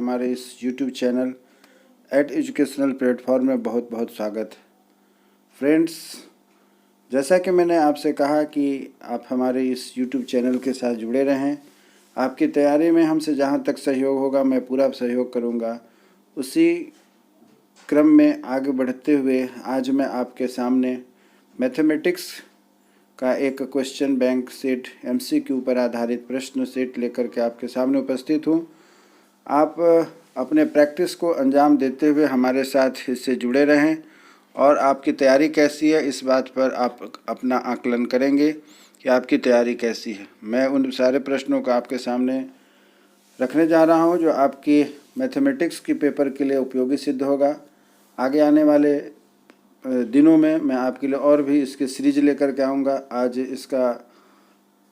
हमारे इस YouTube channel educational platform में बहुत बहुत स्वागत। फ्रेंड्स, जैसा कि मैंने आपसे कहा कि आप हमारे इस YouTube चैनल के साथ जुड़े रहें। आपकी तैयारी में हमसे जहां तक सहयोग होगा मैं पूरा सहयोग करूंगा। उसी क्रम में आगे बढ़ते हुए आज मैं आपके सामने मैथमेटिक्स का एक क्वेश्चन बैंक सेट MCQ पर आधारित प्रश्न सेट लेकर के आपके सामने उपस्थित हूँ। आप अपने प्रैक्टिस को अंजाम देते हुए हमारे साथ इससे जुड़े रहें और आपकी तैयारी कैसी है इस बात पर आप अपना आकलन करेंगे कि आपकी तैयारी कैसी है। मैं उन सारे प्रश्नों को आपके सामने रखने जा रहा हूं जो आपकी मैथमेटिक्स की पेपर के लिए उपयोगी सिद्ध होगा। आगे आने वाले दिनों में मैं आपके लिए और भी इसके सीरीज लेकर के आऊँगा। आज इसका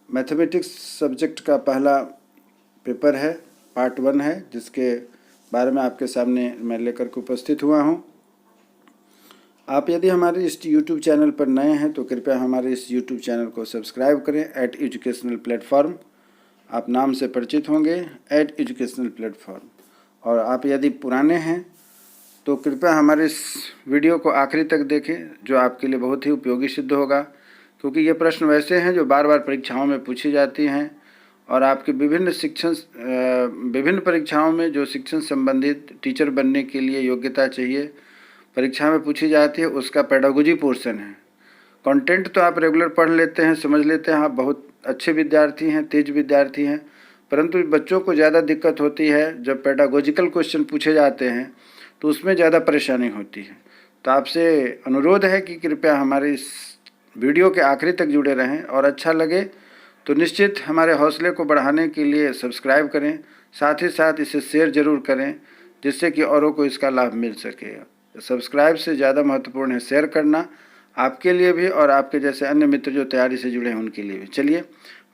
मैथमेटिक्स सब्जेक्ट का पहला पेपर है, पार्ट 1 है, जिसके बारे में आपके सामने मैं लेकर के उपस्थित हुआ हूँ। आप यदि हमारे इस YouTube चैनल पर नए हैं तो कृपया हमारे इस YouTube चैनल को सब्सक्राइब करें। एजुकेशनल प्लेटफॉर्म आप नाम से परिचित होंगे, एजुकेशनल प्लेटफॉर्म। और आप यदि पुराने हैं तो कृपया हमारे इस वीडियो को आखिरी तक देखें, जो आपके लिए बहुत ही उपयोगी सिद्ध होगा, क्योंकि ये प्रश्न वैसे हैं जो बार बार परीक्षाओं में पूछी जाती हैं और आपके विभिन्न परीक्षाओं में जो शिक्षण संबंधित टीचर बनने के लिए योग्यता चाहिए परीक्षा में पूछी जाती है, उसका पेडागोजी पोर्शन है। कंटेंट तो आप रेगुलर पढ़ लेते हैं, समझ लेते हैं, आप बहुत अच्छे विद्यार्थी हैं, तेज विद्यार्थी हैं, परंतु बच्चों को ज़्यादा दिक्कत होती है जब पेडागोजिकल क्वेश्चन पूछे जाते हैं तो उसमें ज़्यादा परेशानी होती है। तो आपसे अनुरोध है कि कृपया हमारे इस वीडियो के आखिरी तक जुड़े रहें और अच्छा लगे तो निश्चित हमारे हौसले को बढ़ाने के लिए सब्सक्राइब करें, साथ ही साथ इसे शेयर ज़रूर करें जिससे कि औरों को इसका लाभ मिल सके। सब्सक्राइब से ज़्यादा महत्वपूर्ण है शेयर करना, आपके लिए भी और आपके जैसे अन्य मित्र जो तैयारी से जुड़े हैं उनके लिए भी। चलिए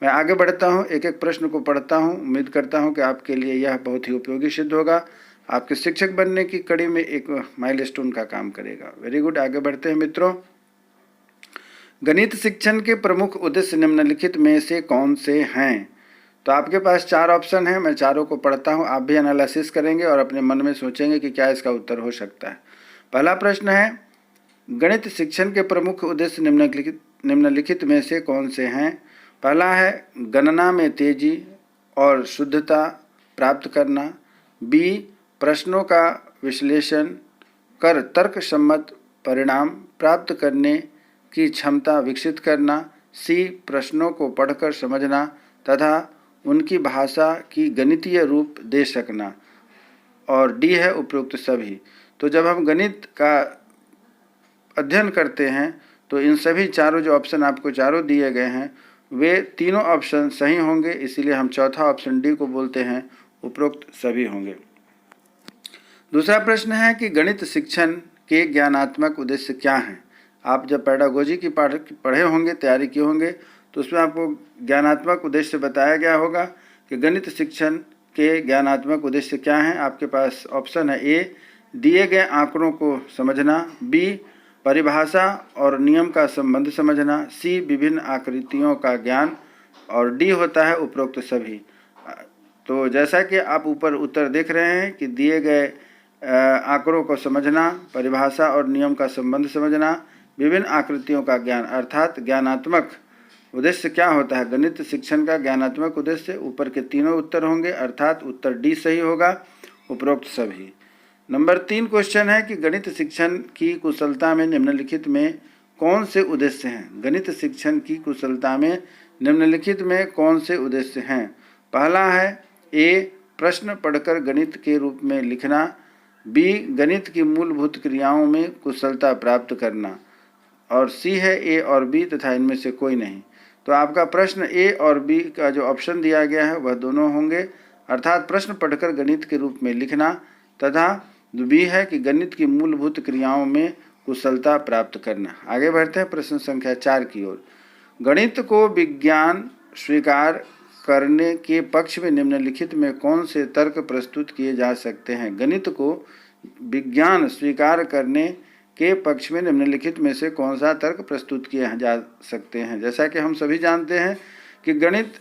मैं आगे बढ़ता हूँ, एक एक प्रश्न को पढ़ता हूँ। उम्मीद करता हूँ कि आपके लिए यह बहुत ही उपयोगी सिद्ध होगा, आपके शिक्षक बनने की कड़ी में एक माइलस्टोन का काम करेगा। वेरी गुड, आगे बढ़ते हैं मित्रों। गणित शिक्षण के प्रमुख उद्देश्य निम्नलिखित में से कौन से हैं? तो आपके पास 4 ऑप्शन हैं, मैं चारों को पढ़ता हूं, आप भी एनालिसिस करेंगे और अपने मन में सोचेंगे कि क्या इसका उत्तर हो सकता है। पहला प्रश्न है, गणित शिक्षण के प्रमुख उद्देश्य निम्नलिखित में से कौन से हैं? पहला है गणना में तेजी और शुद्धता प्राप्त करना, बी प्रश्नों का विश्लेषण कर तर्कसम्मत परिणाम प्राप्त करने की क्षमता विकसित करना, सी प्रश्नों को पढ़कर समझना तथा उनकी भाषा की गणितीय रूप दे सकना, और डी है उपरोक्त सभी। तो जब हम गणित का अध्ययन करते हैं तो इन सभी चारों जो ऑप्शन आपको चारों दिए गए हैं वे तीनों ऑप्शन सही होंगे, इसीलिए हम चौथा ऑप्शन डी को बोलते हैं उपरोक्त सभी होंगे। दूसरा प्रश्न है कि गणित शिक्षण के ज्ञानात्मक उद्देश्य क्या हैं? आप जब पेडागोजी की पढ़े होंगे, तैयारी किए होंगे, तो उसमें आपको ज्ञानात्मक उद्देश्य बताया गया होगा कि गणित शिक्षण के ज्ञानात्मक उद्देश्य क्या हैं। आपके पास ऑप्शन है, ए दिए गए आंकड़ों को समझना, बी परिभाषा और नियम का संबंध समझना, सी विभिन्न आकृतियों का ज्ञान, और डी होता है उपरोक्त सभी। तो जैसा कि आप ऊपर उत्तर देख रहे हैं कि दिए गए आंकड़ों को समझना, परिभाषा और नियम का संबंध समझना, विभिन्न आकृतियों का ज्ञान, अर्थात ज्ञानात्मक उद्देश्य क्या होता है? गणित शिक्षण का ज्ञानात्मक उद्देश्य ऊपर के तीनों उत्तर होंगे, अर्थात उत्तर डी सही होगा, उपरोक्त सभी। नंबर 3 क्वेश्चन है कि गणित शिक्षण की कुशलता में निम्नलिखित में कौन से उद्देश्य हैं? गणित शिक्षण की कुशलता में निम्नलिखित में कौन से उद्देश्य हैं? पहला है, ए प्रश्न पढ़कर गणित के रूप में लिखना, बी गणित की मूलभूत क्रियाओं में कुशलता प्राप्त करना, और सी है ए और बी तथा इनमें से कोई नहीं। तो आपका प्रश्न ए और बी का जो ऑप्शन दिया गया है वह दोनों होंगे, अर्थात प्रश्न पढ़कर गणित के रूप में लिखना तथा बी है कि गणित की मूलभूत क्रियाओं में कुशलता प्राप्त करना। आगे बढ़ते हैं प्रश्न संख्या 4 की ओर। गणित को विज्ञान स्वीकार करने के पक्ष में निम्नलिखित में कौन से तर्क प्रस्तुत किए जा सकते हैं? गणित को विज्ञान स्वीकार करने के पक्ष में निम्नलिखित में से कौन सा तर्क प्रस्तुत किए जा सकते हैं? जैसा कि हम सभी जानते हैं कि गणित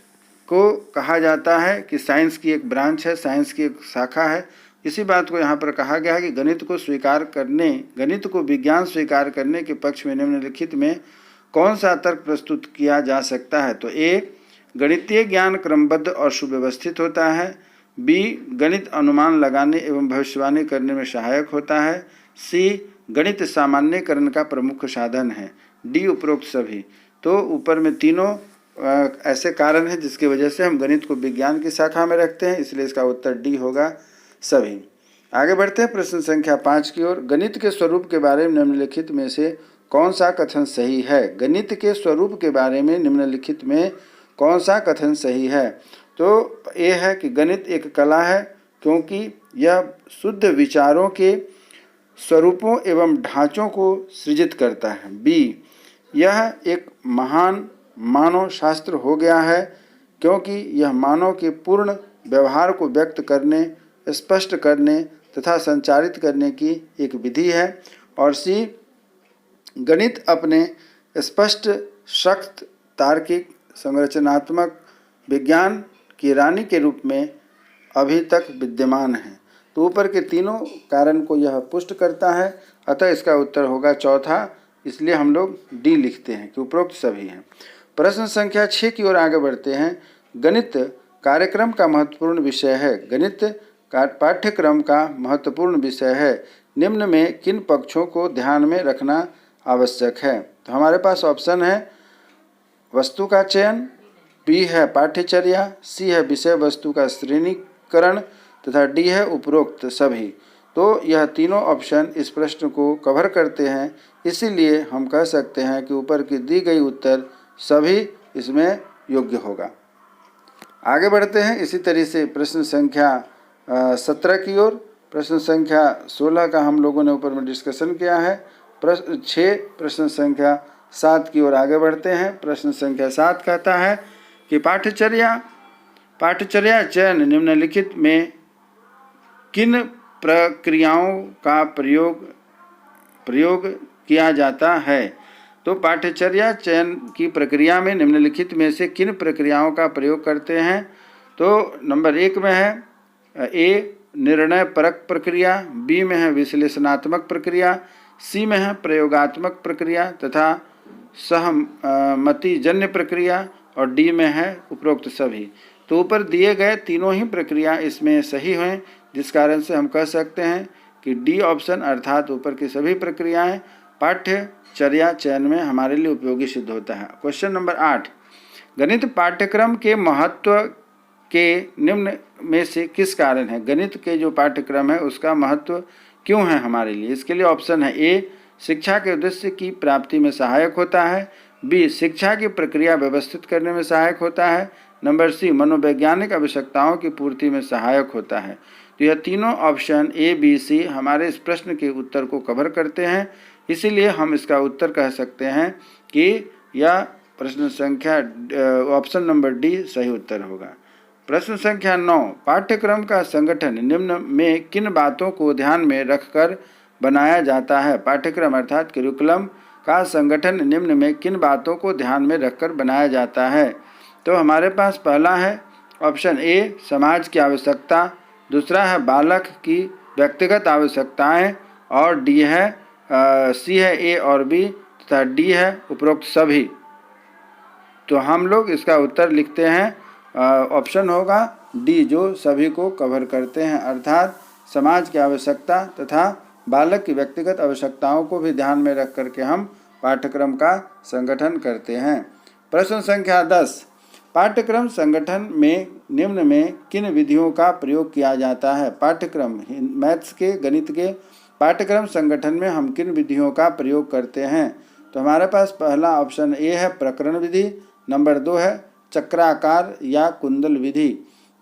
को कहा जाता है कि साइंस की एक ब्रांच है, साइंस की एक शाखा है, इसी बात को यहाँ पर कहा गया है कि गणित को विज्ञान स्वीकार करने के पक्ष में निम्नलिखित में कौन सा तर्क प्रस्तुत किया जा सकता है। तो ए, गणितीय ज्ञान क्रमबद्ध और सुव्यवस्थित होता है। बी, गणित अनुमान लगाने एवं भविष्यवाणी करने में सहायक होता है। सी, गणित सामान्यकरण का प्रमुख साधन है। डी, उपरोक्त सभी। तो ऊपर में तीनों ऐसे कारण हैं जिसकी वजह से हम गणित को विज्ञान की शाखा में रखते हैं, इसलिए इसका उत्तर डी होगा, सभी। आगे बढ़ते हैं प्रश्न संख्या 5 की ओर। गणित के स्वरूप के बारे में निम्नलिखित में से कौन सा कथन सही है। गणित के स्वरूप के बारे में निम्नलिखित में कौन सा कथन सही है। तो ये है कि गणित एक कला है क्योंकि यह शुद्ध विचारों के स्वरूपों एवं ढांचों को सृजित करता है। बी, यह एक महान मानव शास्त्र हो गया है क्योंकि यह मानव के पूर्ण व्यवहार को व्यक्त करने, स्पष्ट करने तथा संचारित करने की एक विधि है। और सी, गणित अपने स्पष्ट, सख्त, तार्किक, संरचनात्मक विज्ञान की रानी के रूप में अभी तक विद्यमान है। तो ऊपर के तीनों कारण को यह पुष्ट करता है, अतः इसका उत्तर होगा चौथा, इसलिए हम लोग डी लिखते हैं कि उपरोक्त सभी हैं। प्रश्न संख्या 6 की ओर आगे बढ़ते हैं। गणित कार्यक्रम का महत्वपूर्ण विषय है। गणित पाठ्यक्रम का महत्वपूर्ण विषय है। निम्न में किन पक्षों को ध्यान में रखना आवश्यक है। तो हमारे पास ऑप्शन है वस्तु का चयन, बी है पाठ्यचर्या, सी है विषय वस्तु का श्रेणीकरण तथा डी है उपरोक्त सभी। तो यह तीनों ऑप्शन इस प्रश्न को कवर करते हैं, इसीलिए हम कह सकते हैं कि ऊपर की दी गई उत्तर सभी इसमें योग्य होगा। आगे बढ़ते हैं इसी तरह से प्रश्न संख्या 17 की ओर। प्रश्न संख्या 16 का हम लोगों ने ऊपर में डिस्कशन किया है। प्रश्न संख्या 7 की ओर आगे बढ़ते हैं। प्रश्न संख्या 7 कहता है कि पाठ्यचर्या चयन निम्नलिखित में किन प्रक्रियाओं का प्रयोग किया जाता है। तो पाठ्यचर्या चयन की प्रक्रिया में निम्नलिखित में से किन प्रक्रियाओं का प्रयोग करते हैं। तो नंबर 1 में है ए, निर्णय परक प्रक्रिया, बी में है विश्लेषणात्मक प्रक्रिया, सी में है प्रयोगात्मक प्रक्रिया तथा सहमतिजन्य प्रक्रिया और डी में है उपरोक्त सभी। तो ऊपर दिए गए तीनों ही प्रक्रिया इसमें सही हैं, जिस कारण से हम कह सकते हैं कि डी ऑप्शन अर्थात ऊपर की सभी प्रक्रियाएं पाठ्यचर्या चयन में हमारे लिए उपयोगी सिद्ध होता है। क्वेश्चन नंबर 8, गणित पाठ्यक्रम के महत्व के निम्न में से किस कारण है। गणित के जो पाठ्यक्रम है उसका महत्व क्यों है हमारे लिए। इसके लिए ऑप्शन है ए, शिक्षा के उद्देश्य की प्राप्ति में सहायक होता है, बी, शिक्षा की प्रक्रिया व्यवस्थित करने में सहायक होता है, नंबर सी, मनोवैज्ञानिक आवश्यकताओं की पूर्ति में सहायक होता है। तो यह तीनों ऑप्शन ए, बी, सी हमारे इस प्रश्न के उत्तर को कवर करते हैं, इसीलिए हम इसका उत्तर कह सकते हैं कि यह प्रश्न संख्या ऑप्शन नंबर डी सही उत्तर होगा। प्रश्न संख्या 9, पाठ्यक्रम का संगठन निम्न में किन बातों को ध्यान में रखकर बनाया जाता है। पाठ्यक्रम अर्थात करिकुलम का संगठन निम्न में किन बातों को ध्यान में रखकर बनाया जाता है। तो हमारे पास पहला है ऑप्शन ए, समाज की आवश्यकता, दूसरा है बालक की व्यक्तिगत आवश्यकताएं और डी है सी है ए और बी तथा डी है उपरोक्त सभी। तो हम लोग इसका उत्तर लिखते हैं ऑप्शन होगा डी, जो सभी को कवर करते हैं, अर्थात समाज की आवश्यकता तथा बालक की व्यक्तिगत आवश्यकताओं को भी ध्यान में रख करके हम पाठ्यक्रम का संगठन करते हैं। प्रश्न संख्या 10, पाठ्यक्रम संगठन में निम्न में किन विधियों का प्रयोग किया जाता है। पाठ्यक्रम मैथ्स के, गणित के पाठ्यक्रम संगठन में हम किन विधियों का प्रयोग करते हैं। तो हमारे पास पहला ऑप्शन ए है प्रकरण विधि, नंबर 2 है चक्राकार या कुंडल विधि,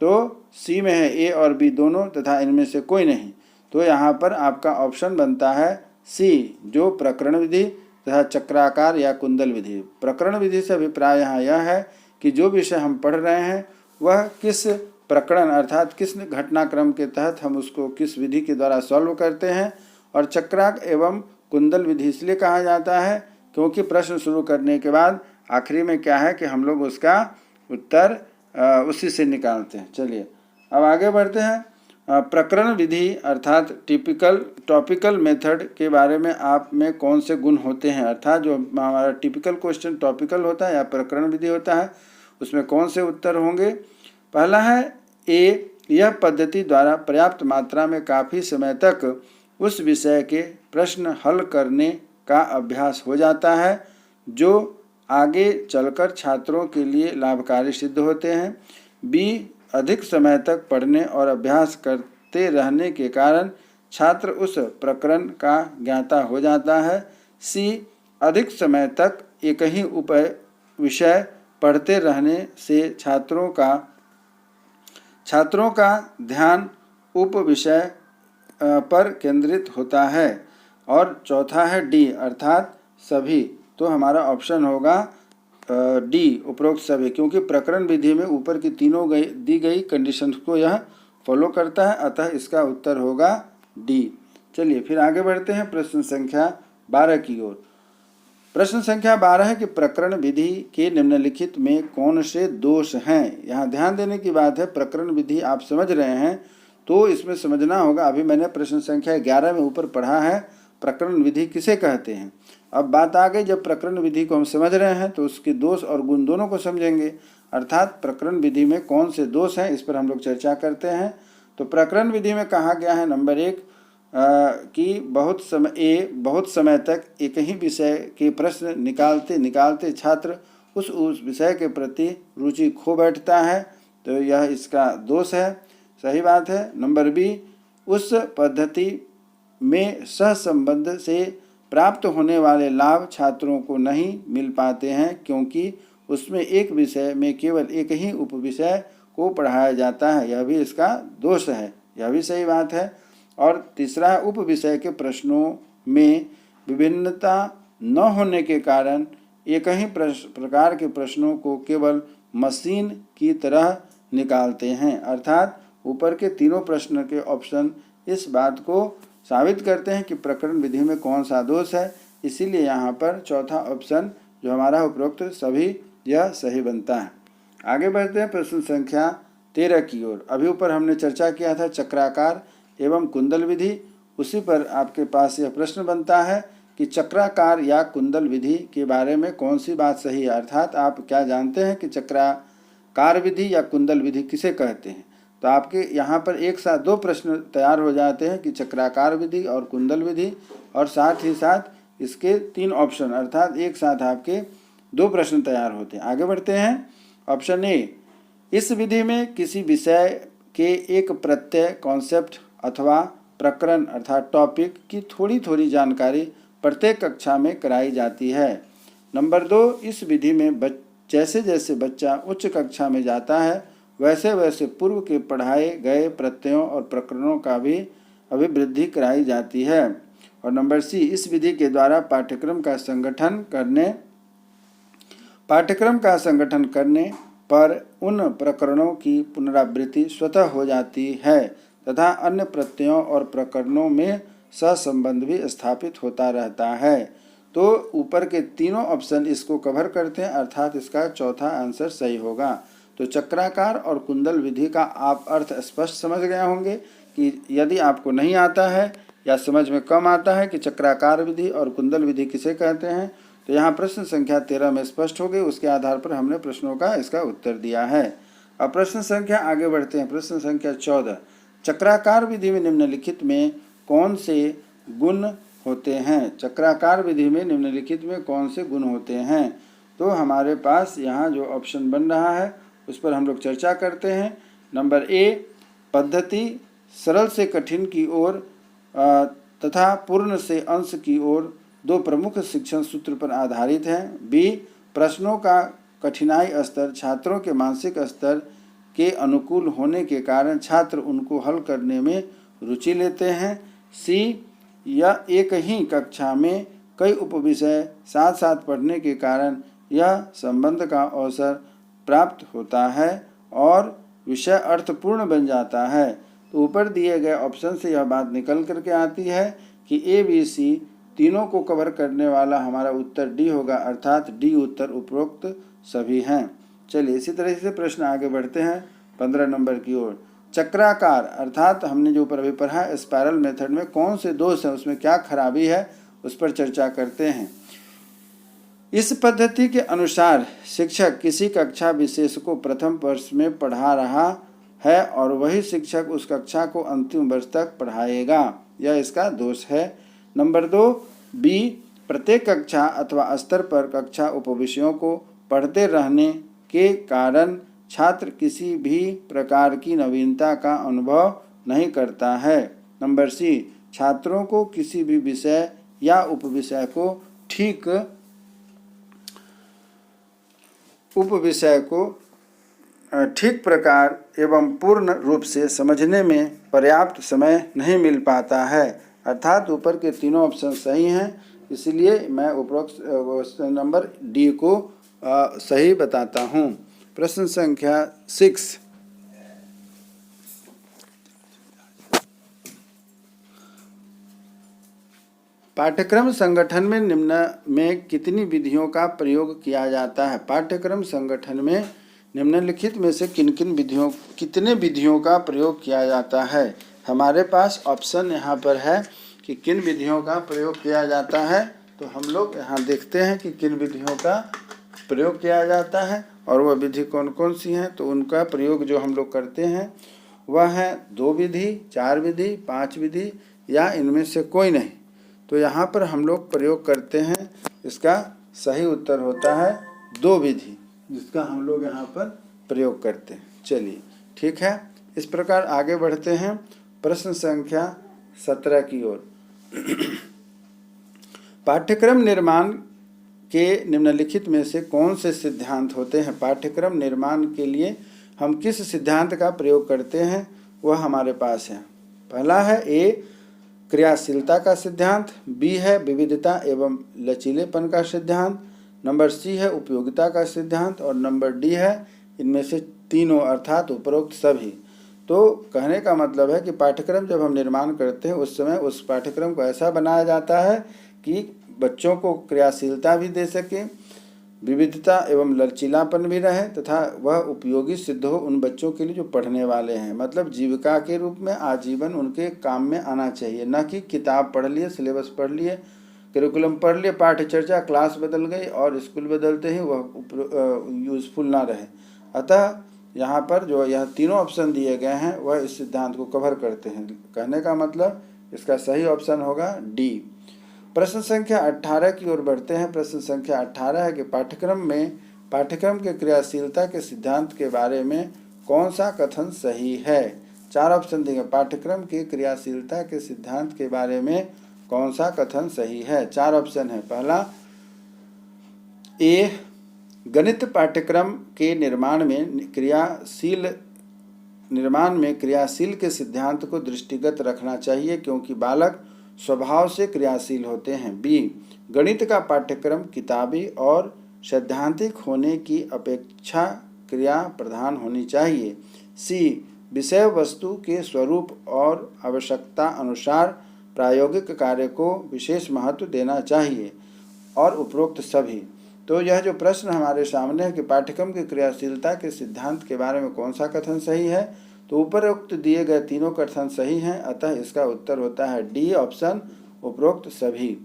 तो सी में है ए और बी दोनों तथा इनमें से कोई नहीं। तो यहाँ पर आपका ऑप्शन बनता है सी, जो प्रकरण विधि तथा चक्राकार या कुंडल विधि। प्रकरण विधि से अभिप्राय यहाँ यह है कि जो विषय हम पढ़ रहे हैं वह किस प्रकरण अर्थात किस घटनाक्रम के तहत हम उसको किस विधि के द्वारा सॉल्व करते हैं। और चक्राक एवं कुंडल विधि इसलिए कहा जाता है क्योंकि प्रश्न शुरू करने के बाद आखिरी में क्या है कि हम लोग उसका उत्तर उसी से निकालते हैं। चलिए अब आगे बढ़ते हैं। प्रकरण विधि अर्थात टॉपिकल मेथड के बारे में आप में कौन से गुण होते हैं, अर्थात जो हमारा टिपिकल क्वेश्चन टॉपिकल होता है या प्रकरण विधि होता है उसमें कौन से उत्तर होंगे। पहला है ए, यह पद्धति द्वारा पर्याप्त मात्रा में काफ़ी समय तक उस विषय के प्रश्न हल करने का अभ्यास हो जाता है जो आगे चलकर छात्रों के लिए लाभकारी सिद्ध होते हैं। बी, अधिक समय तक पढ़ने और अभ्यास करते रहने के कारण छात्र उस प्रकरण का ज्ञाता हो जाता है। सी, अधिक समय तक एक ही विषय पढ़ते रहने से छात्रों का ध्यान उप विषय पर केंद्रित होता है। और चौथा है डी अर्थात सभी, तो हमारा ऑप्शन होगा डी उपरोक्त सभी, क्योंकि प्रकरण विधि में ऊपर की तीनों दी गई कंडीशंस को यह फॉलो करता है, अतः इसका उत्तर होगा डी। चलिए फिर आगे बढ़ते हैं प्रश्न संख्या 12 की ओर। प्रश्न संख्या 12 है कि प्रकरण विधि के निम्नलिखित में कौन से दोष हैं। यहाँ ध्यान देने की बात है, प्रकरण विधि आप समझ रहे हैं तो इसमें समझना होगा, अभी मैंने प्रश्न संख्या 11 में ऊपर पढ़ा है प्रकरण विधि किसे कहते हैं। अब बात आ गई, जब प्रकरण विधि को हम समझ रहे हैं तो उसके दोष और गुण दोनों को समझेंगे, अर्थात प्रकरण विधि में कौन से दोष हैं इस पर हम लोग चर्चा करते हैं। तो प्रकरण विधि में कहा गया है नंबर 1 कि बहुत समय तक एक ही विषय के प्रश्न निकालते निकालते छात्र उस विषय के प्रति रुचि खो बैठता है, तो यह इसका दोष है, सही बात है। नंबर बी, उस पद्धति में सहसंबंध से प्राप्त होने वाले लाभ छात्रों को नहीं मिल पाते हैं क्योंकि उसमें एक विषय में केवल एक ही उपविषय को पढ़ाया जाता है, यह भी इसका दोष है, यह भी सही बात है। और तीसरा है, उप विषय के प्रश्नों में विभिन्नता न होने के कारण एक ही प्रकार के प्रश्नों को केवल मशीन की तरह निकालते हैं, अर्थात ऊपर के तीनों प्रश्न के ऑप्शन इस बात को साबित करते हैं कि प्रकरण विधि में कौन सा दोष है, इसीलिए यहाँ पर चौथा ऑप्शन जो हमारा उपरोक्त सभी यह सही बनता है। आगे बढ़ते हैं प्रश्न संख्या 13 की ओर। अभी ऊपर हमने चर्चा किया था चक्राकार एवं कुंडल विधि, उसी पर आपके पास यह प्रश्न बनता है कि चक्राकार या कुंडल विधि के बारे में कौन सी बात सही है, अर्थात आप क्या जानते हैं कि चक्राकार विधि या कुंडल विधि किसे कहते हैं। तो आपके यहाँ पर एक साथ दो प्रश्न तैयार हो जाते हैं कि चक्राकार विधि और कुंडल विधि, और साथ ही साथ इसके 3 ऑप्शन, अर्थात एक साथ आपके 2 प्रश्न तैयार होते हैं। आगे बढ़ते हैं। ऑप्शन ए, इस विधि में किसी विषय के एक प्रत्यय, कॉन्सेप्ट अथवा प्रकरण अर्थात टॉपिक की थोड़ी थोड़ी जानकारी प्रत्येक कक्षा में कराई जाती है। नंबर 2, इस विधि में जैसे जैसे बच्चा उच्च कक्षा में जाता है वैसे वैसे पूर्व के पढ़ाए गए प्रत्ययों और प्रकरणों का भी अभिवृद्धि कराई जाती है। और नंबर सी, इस विधि के द्वारा पाठ्यक्रम का संगठन करने पर उन प्रकरणों की पुनरावृत्ति स्वतः हो जाती है तथा अन्य प्रत्ययों और प्रकरणों में सहसंबंध भी स्थापित होता रहता है। तो ऊपर के तीनों ऑप्शन इसको कवर करते हैं, अर्थात इसका चौथा आंसर सही होगा। तो चक्राकार और कुंडल विधि का आप अर्थ स्पष्ट समझ गए होंगे कि यदि आपको नहीं आता है या समझ में कम आता है कि चक्राकार विधि और कुंडल विधि किसे कहते हैं, तो यहाँ प्रश्न संख्या 13 में स्पष्ट हो गई, उसके आधार पर हमने प्रश्नों का इसका उत्तर दिया है। अब प्रश्न संख्या आगे बढ़ते हैं। प्रश्न संख्या 14, चक्राकार विधि में निम्नलिखित में कौन से गुण होते हैं। चक्राकार विधि में निम्नलिखित में कौन से गुण होते हैं, तो हमारे पास यहाँ जो ऑप्शन बन रहा है उस पर हम लोग चर्चा करते हैं। नंबर ए, पद्धति सरल से कठिन की ओर तथा पूर्ण से अंश की ओर 2 प्रमुख शिक्षण सूत्र पर आधारित है। बी, प्रश्नों का कठिनाई स्तर छात्रों के मानसिक स्तर के अनुकूल होने के कारण छात्र उनको हल करने में रुचि लेते हैं। सी, यह एक ही कक्षा में कई उपविषय साथ साथ पढ़ने के कारण यह संबंध का अवसर प्राप्त होता है और विषय अर्थपूर्ण बन जाता है। तो ऊपर दिए गए ऑप्शन से यह बात निकल करके आती है कि ए, बी, सी तीनों को कवर करने वाला हमारा उत्तर डी होगा, अर्थात डी उत्तर उपरोक्त सभी हैं। चलिए इसी तरह से प्रश्न आगे बढ़ते हैं 15 नंबर की ओर। चक्राकार अर्थात हमने जो ऊपर अभी पढ़ा स्पाइरल मेथड में कौन से दोष हैं, उसमें क्या खराबी है, उस पर चर्चा करते हैं। इस पद्धति के अनुसार शिक्षक किसी कक्षा विशेष को प्रथम वर्ष में पढ़ा रहा है और वही शिक्षक उस कक्षा को अंतिम वर्ष तक पढ़ाएगा, यह इसका दोष है। नंबर 2 बी, प्रत्येक कक्षा अथवा स्तर पर कक्षा उपविषयों को पढ़ते रहने के कारण छात्र किसी भी प्रकार की नवीनता का अनुभव नहीं करता है। नंबर सी, छात्रों को किसी भी विषय या उपविषय को ठीक प्रकार एवं पूर्ण रूप से समझने में पर्याप्त समय नहीं मिल पाता है। अर्थात ऊपर के तीनों ऑप्शन सही हैं, इसलिए मैं उपरोक्त नंबर डी को सही बताता हूँ। प्रश्न संख्या 6, पाठ्यक्रम संगठन में निम्न में कितनी विधियों का प्रयोग किया जाता है। पाठ्यक्रम संगठन में निम्नलिखित में से कितने विधियों का प्रयोग किया जाता है। हमारे पास ऑप्शन यहाँ पर है कि किन विधियों का प्रयोग किया जाता है, तो हम लोग यहाँ देखते हैं कि किन विधियों का प्रयोग किया जाता है और वह विधि कौन कौन सी हैं। तो उनका प्रयोग जो हम लोग करते हैं वह है 2 विधि, 4 विधि, 5 विधि या इनमें से कोई नहीं। तो यहाँ पर हम लोग प्रयोग करते हैं, इसका सही उत्तर होता है 2 विधि, जिसका हम लोग यहाँ पर प्रयोग करते हैं। चलिए ठीक है, इस प्रकार आगे बढ़ते हैं प्रश्न संख्या 17 की ओर। पाठ्यक्रम निर्माण के निम्नलिखित में से कौन से सिद्धांत होते हैं। पाठ्यक्रम निर्माण के लिए हम किस सिद्धांत का प्रयोग करते हैं, वह हमारे पास है। पहला है ए, क्रियाशीलता का सिद्धांत, बी है विविधता एवं लचीलेपन का सिद्धांत, नंबर सी है उपयोगिता का सिद्धांत और नंबर डी है इनमें से तीनों अर्थात उपरोक्त सभी। तो कहने का मतलब है कि पाठ्यक्रम जब हम निर्माण करते हैं उस समय उस पाठ्यक्रम को ऐसा बनाया जाता है कि बच्चों को क्रियाशीलता भी दे सके, विविधता एवं लचीलापन भी रहे तथा वह उपयोगी सिद्ध हो उन बच्चों के लिए जो पढ़ने वाले हैं। मतलब जीविका के रूप में आजीवन उनके काम में आना चाहिए, न कि किताब पढ़ लिए, सिलेबस पढ़ लिए, करिकुलम पढ़ लिए, पाठ्य चर्चा, क्लास बदल गई और स्कूल बदलते ही वह यूज़फुल ना रहे। अतः यहाँ पर जो यह तीनों ऑप्शन दिए गए हैं वह इस सिद्धांत को कवर करते हैं। कहने का मतलब इसका सही ऑप्शन होगा डी। प्रश्न संख्या 18 की ओर बढ़ते हैं। प्रश्न संख्या 18 है कि पाठ्यक्रम के क्रियाशीलता के सिद्धांत के बारे में कौन सा कथन सही है। 4 ऑप्शन देंगे। पाठ्यक्रम के क्रियाशीलता के सिद्धांत के बारे में कौन सा कथन सही है। 4 ऑप्शन है। पहला ए, गणित पाठ्यक्रम के निर्माण में क्रियाशील के सिद्धांत को दृष्टिगत रखना चाहिए क्योंकि बालक स्वभाव से क्रियाशील होते हैं। बी, गणित का पाठ्यक्रम किताबी और सैद्धांतिक होने की अपेक्षा क्रिया प्रधान होनी चाहिए। सी, विषय वस्तु के स्वरूप और आवश्यकता अनुसार प्रायोगिक कार्य को विशेष महत्व देना चाहिए और उपरोक्त सभी। तो यह जो प्रश्न हमारे सामने है कि पाठ्यक्रम की क्रियाशीलता के सिद्धांत के बारे में कौन सा कथन सही है, तो उपरोक्त दिए गए तीनों कथन सही हैं, अतः इसका उत्तर होता है डी ऑप्शन, उपरोक्त सभी।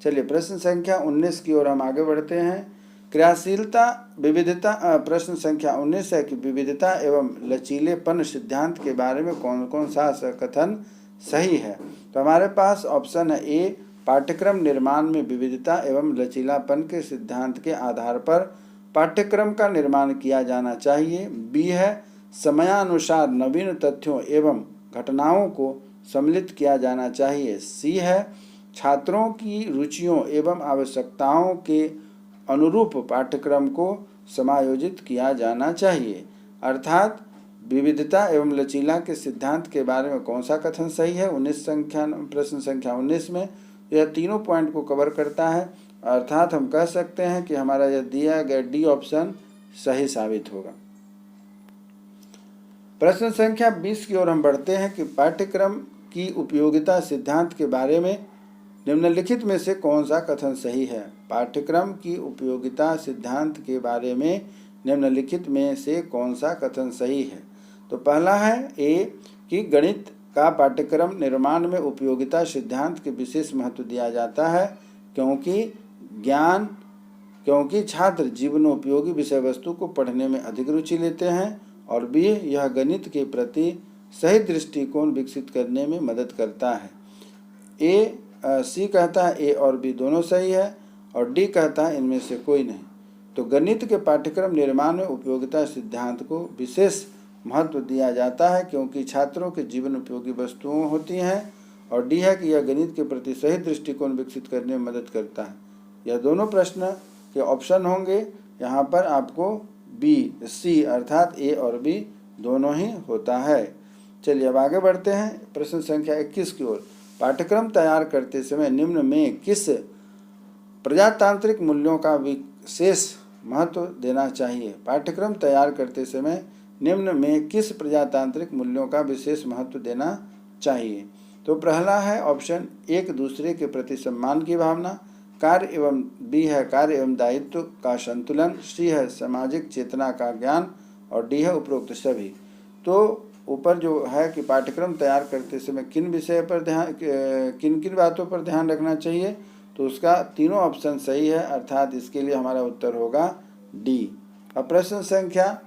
चलिए प्रश्न संख्या 19 की ओर हम आगे बढ़ते हैं। क्रियाशीलता विविधता प्रश्न संख्या 19 है कि विविधता एवं लचीलेपन सिद्धांत के बारे में कौन कौन सा कथन सही है। तो हमारे पास ऑप्शन है ए, पाठ्यक्रम निर्माण में विविधता एवं लचीलापन के सिद्धांत के आधार पर पाठ्यक्रम का निर्माण किया जाना चाहिए। बी है, समयानुसार नवीन तथ्यों एवं घटनाओं को सम्मिलित किया जाना चाहिए। सी है, छात्रों की रुचियों एवं आवश्यकताओं के अनुरूप पाठ्यक्रम को समायोजित किया जाना चाहिए। अर्थात विविधता एवं लचीला के सिद्धांत के बारे में कौन सा कथन सही है। प्रश्न संख्या 19 में यह तीनों पॉइंट को कवर करता है, अर्थात हम कह सकते हैं कि हमारा यह दिया गया डी ऑप्शन सही साबित होगा। प्रश्न संख्या 20 की ओर हम बढ़ते हैं कि पाठ्यक्रम की उपयोगिता सिद्धांत के बारे में निम्नलिखित में से कौन सा कथन सही है। पाठ्यक्रम की उपयोगिता सिद्धांत के बारे में निम्नलिखित में से कौन सा कथन सही है। तो पहला है ए कि गणित का पाठ्यक्रम निर्माण में उपयोगिता सिद्धांत के विशेष महत्व दिया जाता है क्योंकि छात्र जीवनोपयोगी विषय वस्तु को पढ़ने में अधिक रुचि लेते हैं, और बी यह गणित के प्रति सही दृष्टिकोण विकसित करने में मदद करता है। सी कहता है ए और बी दोनों सही है, और डी कहता है इनमें से कोई नहीं। तो गणित के पाठ्यक्रम निर्माण में उपयोगिता सिद्धांत को विशेष महत्व दिया जाता है क्योंकि छात्रों के जीवन उपयोगी वस्तुओं होती हैं, और डी है कि यह गणित के प्रति सही दृष्टिकोण विकसित करने में मदद करता है। यह दोनों प्रश्न के ऑप्शन होंगे। यहाँ पर आपको बी सी अर्थात ए और बी दोनों ही होता है। चलिए अब आगे बढ़ते हैं प्रश्न संख्या 21 की ओर। पाठ्यक्रम तैयार करते समय निम्न में किस प्रजातांत्रिक मूल्यों का विशेष महत्व देना चाहिए? पाठ्यक्रम तैयार करते समय निम्न में किस प्रजातांत्रिक मूल्यों का विशेष महत्व देना चाहिए? तो पहला है ऑप्शन एक दूसरे के प्रति सम्मान की भावना, कार्य एवं बी है कार्य एवं दायित्व का संतुलन, सी है सामाजिक चेतना का ज्ञान, और डी है उपरोक्त सभी। तो ऊपर जो है कि पाठ्यक्रम तैयार करते समय किन विषय पर किन बातों पर ध्यान रखना चाहिए, तो उसका तीनों ऑप्शन सही है, अर्थात इसके लिए हमारा उत्तर होगा डी। अब प्रश्न संख्या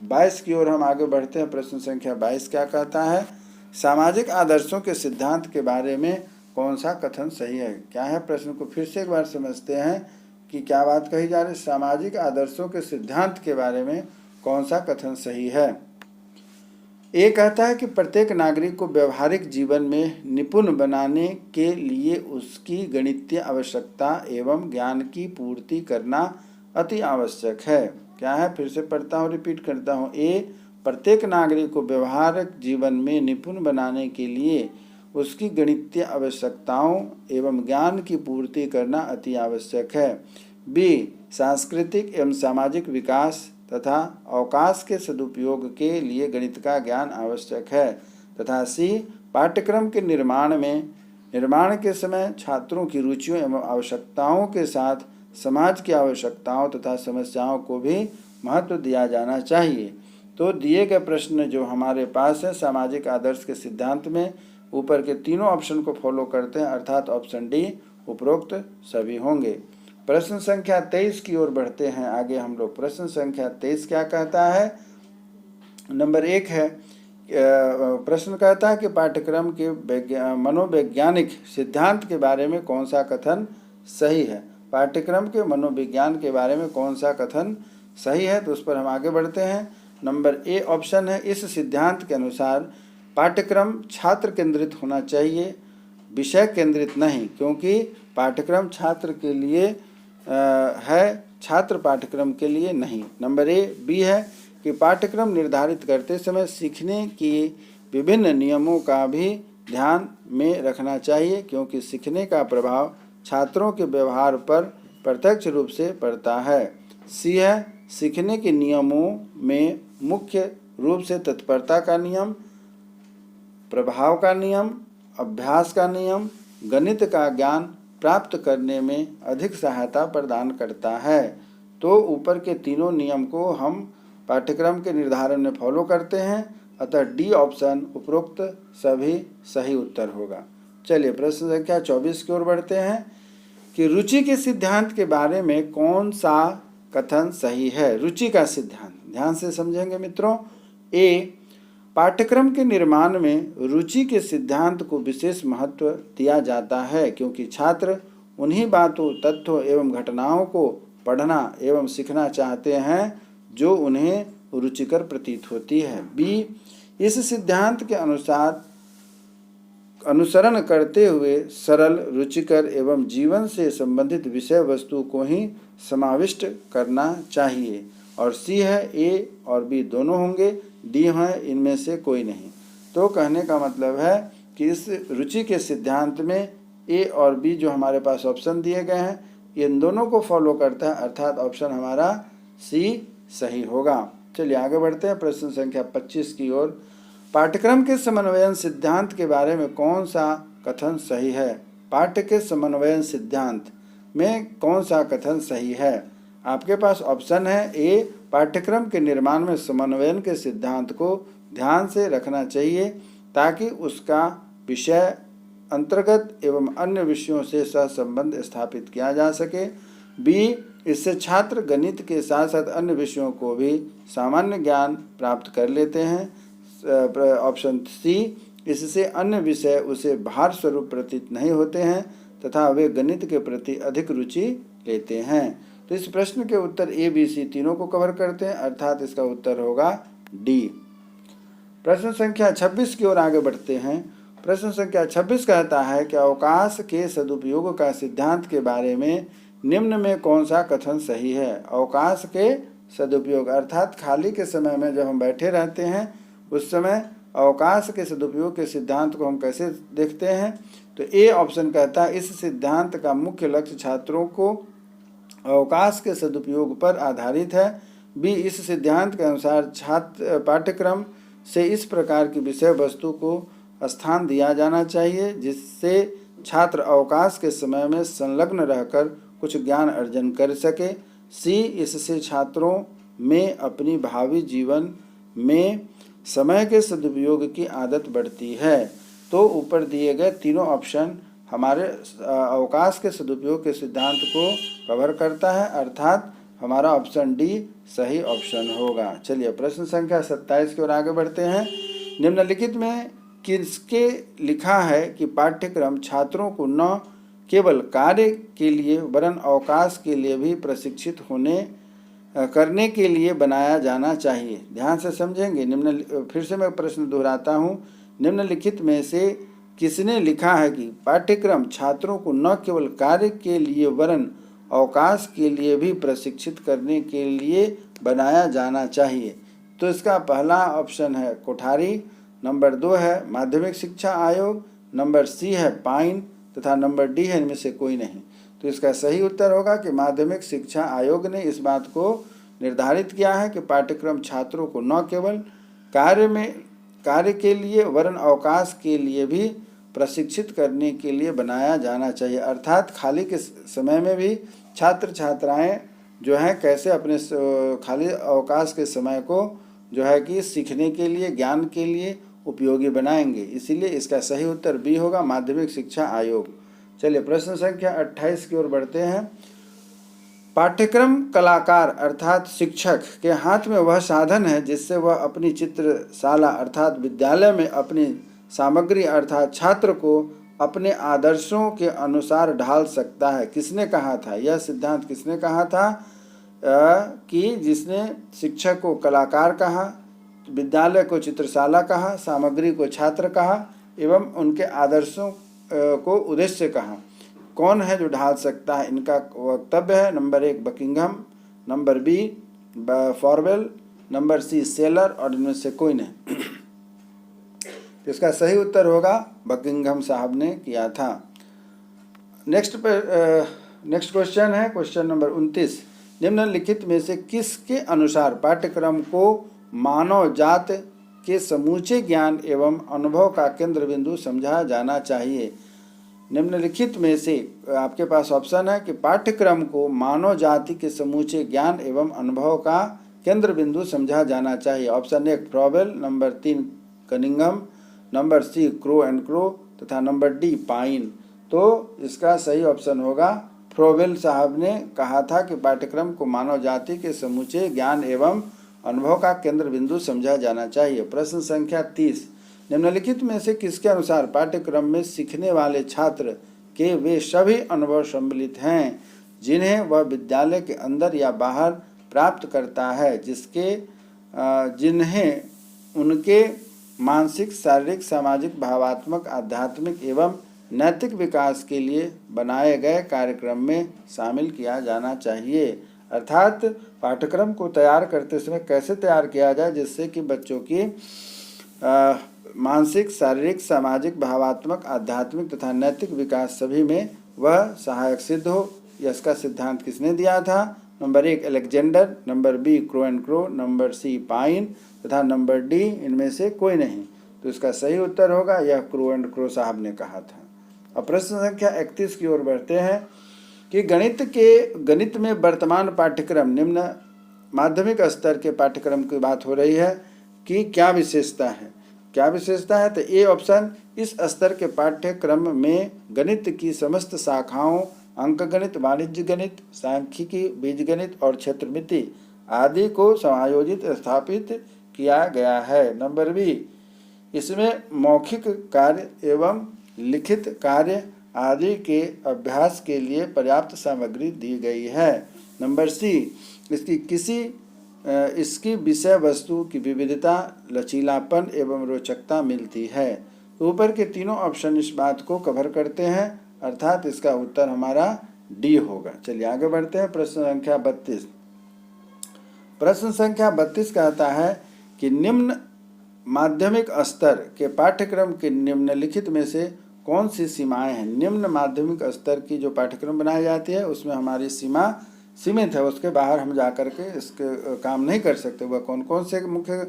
22 की ओर हम आगे बढ़ते हैं। प्रश्न संख्या 22 क्या कहता है? सामाजिक आदर्शों के सिद्धांत के बारे में कौन सा कथन सही है? क्या है प्रश्न को फिर से एक बार समझते हैं कि क्या बात कही जा रही है। सामाजिक आदर्शों के सिद्धांत के बारे में कौन सा कथन सही है? ये कहता है कि प्रत्येक नागरिक को व्यवहारिक जीवन में निपुण बनाने के लिए उसकी गणितीय आवश्यकता एवं ज्ञान की पूर्ति करना अति आवश्यक है। क्या है फिर से पढ़ता हूँ, रिपीट करता हूँ। ए प्रत्येक नागरिक को व्यवहारिक जीवन में निपुण बनाने के लिए उसकी गणितीय आवश्यकताओं एवं ज्ञान की पूर्ति करना अति आवश्यक है। बी सांस्कृतिक एवं सामाजिक विकास तथा अवकाश के सदुपयोग के लिए गणित का ज्ञान आवश्यक है। तथा सी पाठ्यक्रम के निर्माण के समय छात्रों की रुचियों एवं आवश्यकताओं के साथ समाज की आवश्यकताओं तथा समस्याओं को भी महत्व दिया जाना चाहिए। तो दिए गए प्रश्न जो हमारे पास है सामाजिक आदर्श के सिद्धांत में ऊपर के तीनों ऑप्शन को फॉलो करते हैं, अर्थात ऑप्शन डी उपरोक्त सभी होंगे। प्रश्न संख्या 23 की ओर बढ़ते हैं आगे हम लोग। प्रश्न संख्या 23 क्या कहता है? नंबर 1 है प्रश्न कहता है कि पाठ्यक्रम के मनोवैज्ञानिक सिद्धांत के बारे में कौन सा कथन सही है? पाठ्यक्रम के मनोविज्ञान के बारे में कौन सा कथन सही है? तो उस पर हम आगे बढ़ते हैं। नंबर ए ऑप्शन है इस सिद्धांत के अनुसार पाठ्यक्रम छात्र केंद्रित होना चाहिए, विषय केंद्रित नहीं, क्योंकि पाठ्यक्रम छात्र के लिए है, छात्र पाठ्यक्रम के लिए नहीं। नंबर बी है कि पाठ्यक्रम निर्धारित करते समय सीखने की विभिन्न नियमों का भी ध्यान में रखना चाहिए, क्योंकि सीखने का प्रभाव छात्रों के व्यवहार पर प्रत्यक्ष रूप से पड़ता है। सी है सीखने के नियमों में मुख्य रूप से तत्परता का नियम, प्रभाव का नियम, अभ्यास का नियम गणित का ज्ञान प्राप्त करने में अधिक सहायता प्रदान करता है। तो ऊपर के तीनों नियम को हम पाठ्यक्रम के निर्धारण में फॉलो करते हैं, अतः डी ऑप्शन उपरोक्त सभी सही उत्तर होगा। चलिए प्रश्न संख्या 24 की ओर बढ़ते हैं कि रुचि के सिद्धांत के बारे में कौन सा कथन सही है? रुचि का सिद्धांत ध्यान से समझेंगे मित्रों। ए पाठ्यक्रम के निर्माण में रुचि के सिद्धांत को विशेष महत्व दिया जाता है, क्योंकि छात्र उन्हीं बातों, तथ्यों एवं घटनाओं को पढ़ना एवं सीखना चाहते हैं जो उन्हें रुचिकर प्रतीत होती है। बी इस सिद्धांत के अनुसरण करते हुए सरल, रुचिकर एवं जीवन से संबंधित विषय वस्तु को ही समाविष्ट करना चाहिए। और सी है ए और बी दोनों होंगे, डी है इनमें से कोई नहीं। तो कहने का मतलब है कि इस रुचि के सिद्धांत में ए और बी जो हमारे पास ऑप्शन दिए गए हैं इन दोनों को फॉलो करता है, अर्थात ऑप्शन हमारा सी सही होगा। चलिए आगे बढ़ते हैं प्रश्न संख्या 25 की ओर। पाठ्यक्रम के समन्वयन सिद्धांत के बारे में कौन सा कथन सही है? पाठ्य के समन्वयन सिद्धांत में कौन सा कथन सही है? आपके पास ऑप्शन है ए पाठ्यक्रम के निर्माण में समन्वयन के सिद्धांत को ध्यान से रखना चाहिए ताकि उसका विषय अंतर्गत एवं अन्य विषयों से सहसंबंध स्थापित किया जा सके। बी, इससे छात्र गणित के साथ साथ अन्य विषयों को भी सामान्य ज्ञान प्राप्त कर लेते हैं। ऑप्शन सी, इससे अन्य विषय उसे भार स्वरूप प्रतीत नहीं होते हैं तथा वे गणित के प्रति अधिक रुचि लेते हैं। तो इस प्रश्न के उत्तर ए, बी, सी तीनों को कवर करते हैं, अर्थात इसका उत्तर होगा डी। प्रश्न संख्या 26 की ओर आगे बढ़ते हैं। प्रश्न संख्या 26 कहता है कि अवकाश के सदुपयोग का सिद्धांत के बारे में निम्न में कौन सा कथन सही है। अवकाश के सदुपयोग अर्थात खाली के समय में जब हम बैठे रहते हैं उस समय अवकाश के सदुपयोग के सिद्धांत को हम कैसे देखते हैं। तो ए ऑप्शन कहता है इस सिद्धांत का मुख्य लक्ष्य छात्रों को अवकाश के सदुपयोग पर आधारित है। बी, इस सिद्धांत के अनुसार छात्र पाठ्यक्रम से इस प्रकार की विषय वस्तु को स्थान दिया जाना चाहिए जिससे छात्र अवकाश के समय में संलग्न रहकर कुछ ज्ञान अर्जन कर सके। सी, इससे छात्रों में अपनी भावी जीवन में समय के सदुपयोग की आदत बढ़ती है। तो ऊपर दिए गए तीनों ऑप्शन हमारे अवकाश के सदुपयोग के सिद्धांत को कवर करता है, अर्थात हमारा ऑप्शन डी सही ऑप्शन होगा। चलिए प्रश्न संख्या 27 की ओर आगे बढ़ते हैं। निम्नलिखित में किसके लिखा है कि पाठ्यक्रम छात्रों को न केवल कार्य के लिए वरन अवकाश के लिए भी प्रशिक्षित करने के लिए बनाया जाना चाहिए। ध्यान से समझेंगे। फिर से मैं प्रश्न दोहराता हूँ। निम्नलिखित में से किसने लिखा है कि पाठ्यक्रम छात्रों को न केवल कार्य के लिए वरन अवकाश के लिए भी प्रशिक्षित करने के लिए बनाया जाना चाहिए। तो इसका पहला ऑप्शन है कोठारी, नंबर 2 है माध्यमिक शिक्षा आयोग, नंबर सी है पाइन तथा नंबर डी है इनमें से कोई नहीं। तो इसका सही उत्तर होगा कि माध्यमिक शिक्षा आयोग ने इस बात को निर्धारित किया है कि पाठ्यक्रम छात्रों को न केवल कार्य के लिए वरन अवकाश के लिए भी प्रशिक्षित करने के लिए बनाया जाना चाहिए, अर्थात खाली के समय में भी छात्र छात्राएं जो हैं कैसे अपने खाली अवकाश के समय को जो है कि सीखने के लिए ज्ञान के लिए उपयोगी बनाएंगे। इसीलिए इसका सही उत्तर बी होगा, माध्यमिक शिक्षा आयोग। चलिए प्रश्न संख्या 28 की ओर बढ़ते हैं। पाठ्यक्रम कलाकार अर्थात शिक्षक के हाथ में वह साधन है जिससे वह अपनी चित्रशाला अर्थात विद्यालय में अपनी सामग्री अर्थात छात्र को अपने आदर्शों के अनुसार ढाल सकता है। किसने कहा था यह सिद्धांत? किसने कहा था कि जिसने शिक्षक को कलाकार कहा, विद्यालय को चित्रशाला कहा, सामग्री को छात्र कहा एवं उनके आदर्शों को उद्देश्य कहा। कौन है जो ढाल सकता है? इनका वक्तव्य है number 1 Buckingham, number B Farewell, number C Sellar और इनमें से कोई नहीं। तो इसका सही उत्तर होगा बकिंघम साहब ने किया था। नेक्स्ट क्वेश्चन है क्वेश्चन नंबर 29। निम्नलिखित में से किसके अनुसार पाठ्यक्रम को मानव जात के समूचे ज्ञान एवं अनुभव का केंद्र बिंदु समझा जाना चाहिए? निम्नलिखित में से आपके पास ऑप्शन है कि पाठ्यक्रम को मानव जाति के समूचे ज्ञान एवं अनुभव का केंद्र बिंदु समझा जाना चाहिए। Option 1 Froebel, number 3 Cunningham, number C Crow and Crow तथा नंबर डी पाइन। तो इसका सही ऑप्शन होगा फ्रॉबेल साहब ने कहा था कि पाठ्यक्रम को मानव जाति के समूचे ज्ञान एवं अनुभव का केंद्र बिंदु समझा जाना चाहिए। प्रश्न संख्या 30। निम्नलिखित में से किसके अनुसार पाठ्यक्रम में सीखने वाले छात्र के वे सभी अनुभव सम्मिलित हैं जिन्हें वह विद्यालय के अंदर या बाहर प्राप्त करता है, जिन्हें उनके मानसिक, शारीरिक, सामाजिक, भावात्मक, आध्यात्मिक एवं नैतिक विकास के लिए बनाए गए कार्यक्रम में शामिल किया जाना चाहिए। अर्थात पाठ्यक्रम को तैयार करते समय कैसे तैयार किया जाए जिससे कि बच्चों की मानसिक, शारीरिक, सामाजिक, भावात्मक, आध्यात्मिक तथा नैतिक विकास सभी में वह सहायक सिद्ध हो। इसका सिद्धांत किसने दिया था? Number 1 Alexander, number B Crow and Crow, number C Pine तथा नंबर डी इनमें से कोई नहीं। तो इसका सही उत्तर होगा यह क्रो एंड क्रो साहब ने कहा था। अब प्रश्न संख्या 31 की ओर बढ़ते हैं कि गणित में वर्तमान पाठ्यक्रम, निम्न माध्यमिक स्तर के पाठ्यक्रम की बात हो रही है, की क्या विशेषता है? क्या विशेषता है? तो ए ऑप्शन, इस स्तर के पाठ्यक्रम में गणित की समस्त शाखाओं, अंकगणित, वाणिज्य गणित, सांख्यिकी, बीजगणित और क्षेत्रमिति आदि को समायोजित स्थापित किया गया है। नंबर बी, इसमें मौखिक कार्य एवं लिखित कार्य आदि के अभ्यास के लिए पर्याप्त सामग्री दी गई है। नंबर सी, इसकी विषय वस्तु की विविधता, लचीलापन एवं रोचकता मिलती है। तो ऊपर के तीनों ऑप्शन इस बात को कवर करते हैं, अर्थात इसका उत्तर हमारा डी होगा। चलिए आगे बढ़ते हैं। प्रश्न संख्या 32। प्रश्न संख्या 32 कहता है कि निम्न माध्यमिक स्तर के पाठ्यक्रम के निम्नलिखित में से कौन सी सीमाएं हैं? निम्न माध्यमिक स्तर की जो पाठ्यक्रम बनाई जाती है उसमें हमारी सीमा सीमित है, उसके बाहर हम जा कर के इसके काम नहीं कर सकते। वह कौन कौन से मुख्य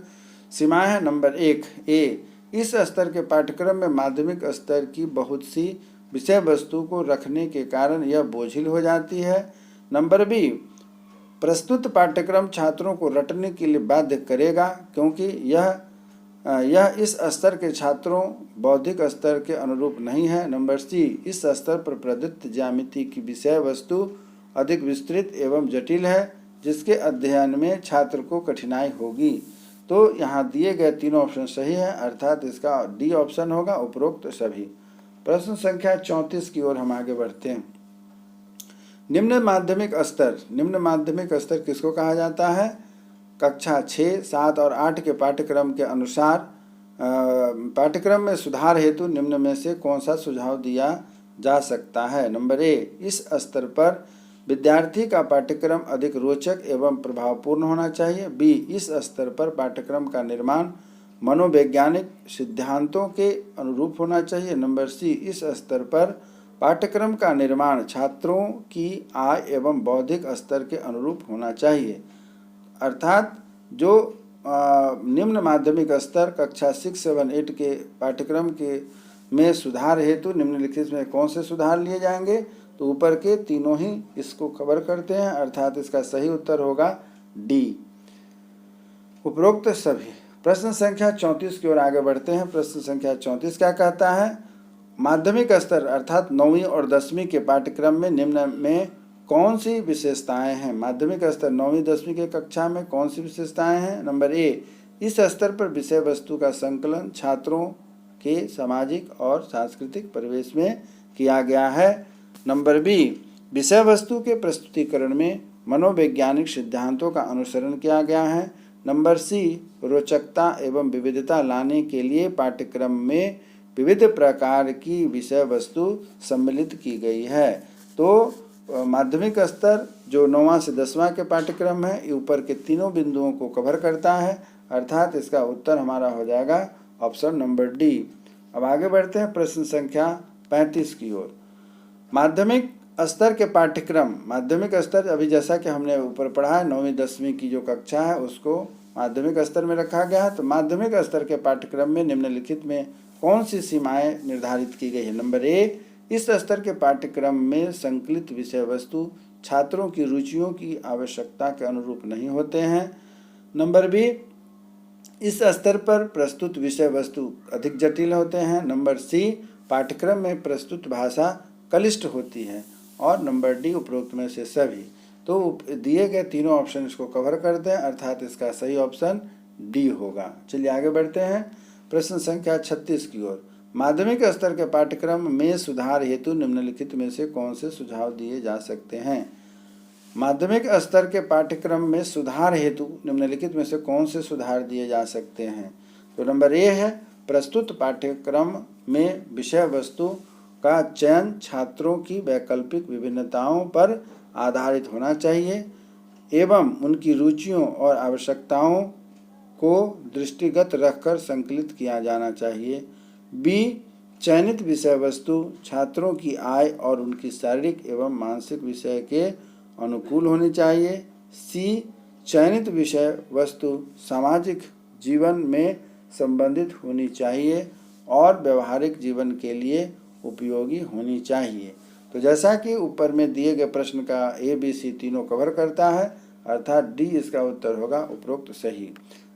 सीमाएं हैं? नंबर 1, ए, इस स्तर के पाठ्यक्रम में माध्यमिक स्तर की बहुत सी विषय वस्तु को रखने के कारण यह बोझिल हो जाती है। नंबर बी, प्रस्तुत पाठ्यक्रम छात्रों को रटने के लिए बाध्य करेगा क्योंकि यह इस स्तर के छात्रों बौद्धिक स्तर के अनुरूप नहीं है। नंबर सी, इस स्तर पर प्रदत्त ज्यामिति की विषय वस्तु अधिक विस्तृत एवं जटिल है जिसके अध्ययन में छात्र को कठिनाई होगी। तो यहाँ दिए गए तीनों ऑप्शन सही है, अर्थात इसका डी ऑप्शन होगा, उपरोक्त सभी। प्रश्न संख्या 34 की ओर हम आगे बढ़ते हैं। निम्न माध्यमिक स्तर किसको कहा जाता है? कक्षा 6, 7 और 8 के पाठ्यक्रम के अनुसार पाठ्यक्रम में सुधार हेतु निम्न में से कौन सा सुझाव दिया जा सकता है? नंबर ए, इस स्तर पर विद्यार्थी का पाठ्यक्रम अधिक रोचक एवं प्रभावपूर्ण होना चाहिए। बी, इस स्तर पर पाठ्यक्रम का निर्माण मनोवैज्ञानिक सिद्धांतों के अनुरूप होना चाहिए। नंबर सी, इस स्तर पर पाठ्यक्रम का निर्माण छात्रों की आय एवं बौद्धिक स्तर के अनुरूप होना चाहिए। अर्थात जो निम्न माध्यमिक स्तर कक्षा 6, 7, 8 के पाठ्यक्रम के में सुधार हेतु निम्नलिखित में कौन से सुधार लिए जाएंगे? तो ऊपर के तीनों ही इसको कवर करते हैं, अर्थात इसका सही उत्तर होगा डी, उपरोक्त सभी। प्रश्न संख्या 34 की ओर आगे बढ़ते हैं। प्रश्न संख्या 34 क्या कहता है? माध्यमिक स्तर अर्थात 9वीं और 10वीं के पाठ्यक्रम में निम्न में कौन सी विशेषताएं हैं? माध्यमिक स्तर 9वीं 10वीं के कक्षा में कौन सी विशेषताएं हैं? नंबर ए, इस स्तर पर विषय वस्तु का संकलन छात्रों के सामाजिक और सांस्कृतिक परिवेश में किया गया है। नंबर बी, विषय वस्तु के प्रस्तुतिकरण में मनोवैज्ञानिक सिद्धांतों का अनुसरण किया गया है। नंबर सी, रोचकता एवं विविधता लाने के लिए पाठ्यक्रम में विविध प्रकार की विषय वस्तु सम्मिलित की गई है। तो माध्यमिक स्तर जो 9वां से 10वां के पाठ्यक्रम है, ये ऊपर के तीनों बिंदुओं को कवर करता है, अर्थात इसका उत्तर हमारा हो जाएगा ऑप्शन नंबर डी। अब आगे बढ़ते हैं प्रश्न संख्या 35 की ओर। माध्यमिक स्तर के पाठ्यक्रम, माध्यमिक स्तर अभी जैसा कि हमने ऊपर पढ़ा है 9वीं 10वीं की जो कक्षा है उसको माध्यमिक स्तर में रखा गया है। तो माध्यमिक स्तर के पाठ्यक्रम में निम्नलिखित में कौन सी सीमाएं निर्धारित की गई है? नंबर ए, इस स्तर के पाठ्यक्रम में संकलित विषय वस्तु छात्रों की रुचियों की आवश्यकता के अनुरूप नहीं होते हैं। नंबर बी, इस स्तर पर प्रस्तुत विषय वस्तु अधिक जटिल होते हैं। नंबर सी, पाठ्यक्रम में प्रस्तुत भाषा क्लिष्ट होती है। और नंबर डी, उपरोक्त में से सभी। तो दिए गए तीनों ऑप्शन इसको कवर करते हैं, अर्थात इसका सही ऑप्शन डी होगा। चलिए आगे बढ़ते हैं प्रश्न संख्या 36 की ओर। माध्यमिक स्तर के पाठ्यक्रम में सुधार हेतु निम्नलिखित में से कौन से सुझाव दिए जा सकते हैं? माध्यमिक स्तर के पाठ्यक्रम में सुधार हेतु निम्नलिखित में से कौन से सुधार दिए जा सकते हैं? तो नंबर ए है, प्रस्तुत पाठ्यक्रम में विषय वस्तु का चयन छात्रों की वैकल्पिक विभिन्नताओं पर आधारित होना चाहिए एवं उनकी रुचियों और आवश्यकताओं को दृष्टिगत रखकर संकलित किया जाना चाहिए। बी, चयनित विषय वस्तु छात्रों की आय और उनकी शारीरिक एवं मानसिक विषय के अनुकूल होनी चाहिए। सी, चयनित विषय वस्तु सामाजिक जीवन में संबंधित होनी चाहिए और व्यवहारिक जीवन के लिए उपयोगी होनी चाहिए। तो जैसा कि ऊपर में दिए गए प्रश्न का ए बी सी तीनों कवर करता है, अर्थात डी इसका उत्तर होगा उपरोक्त सही।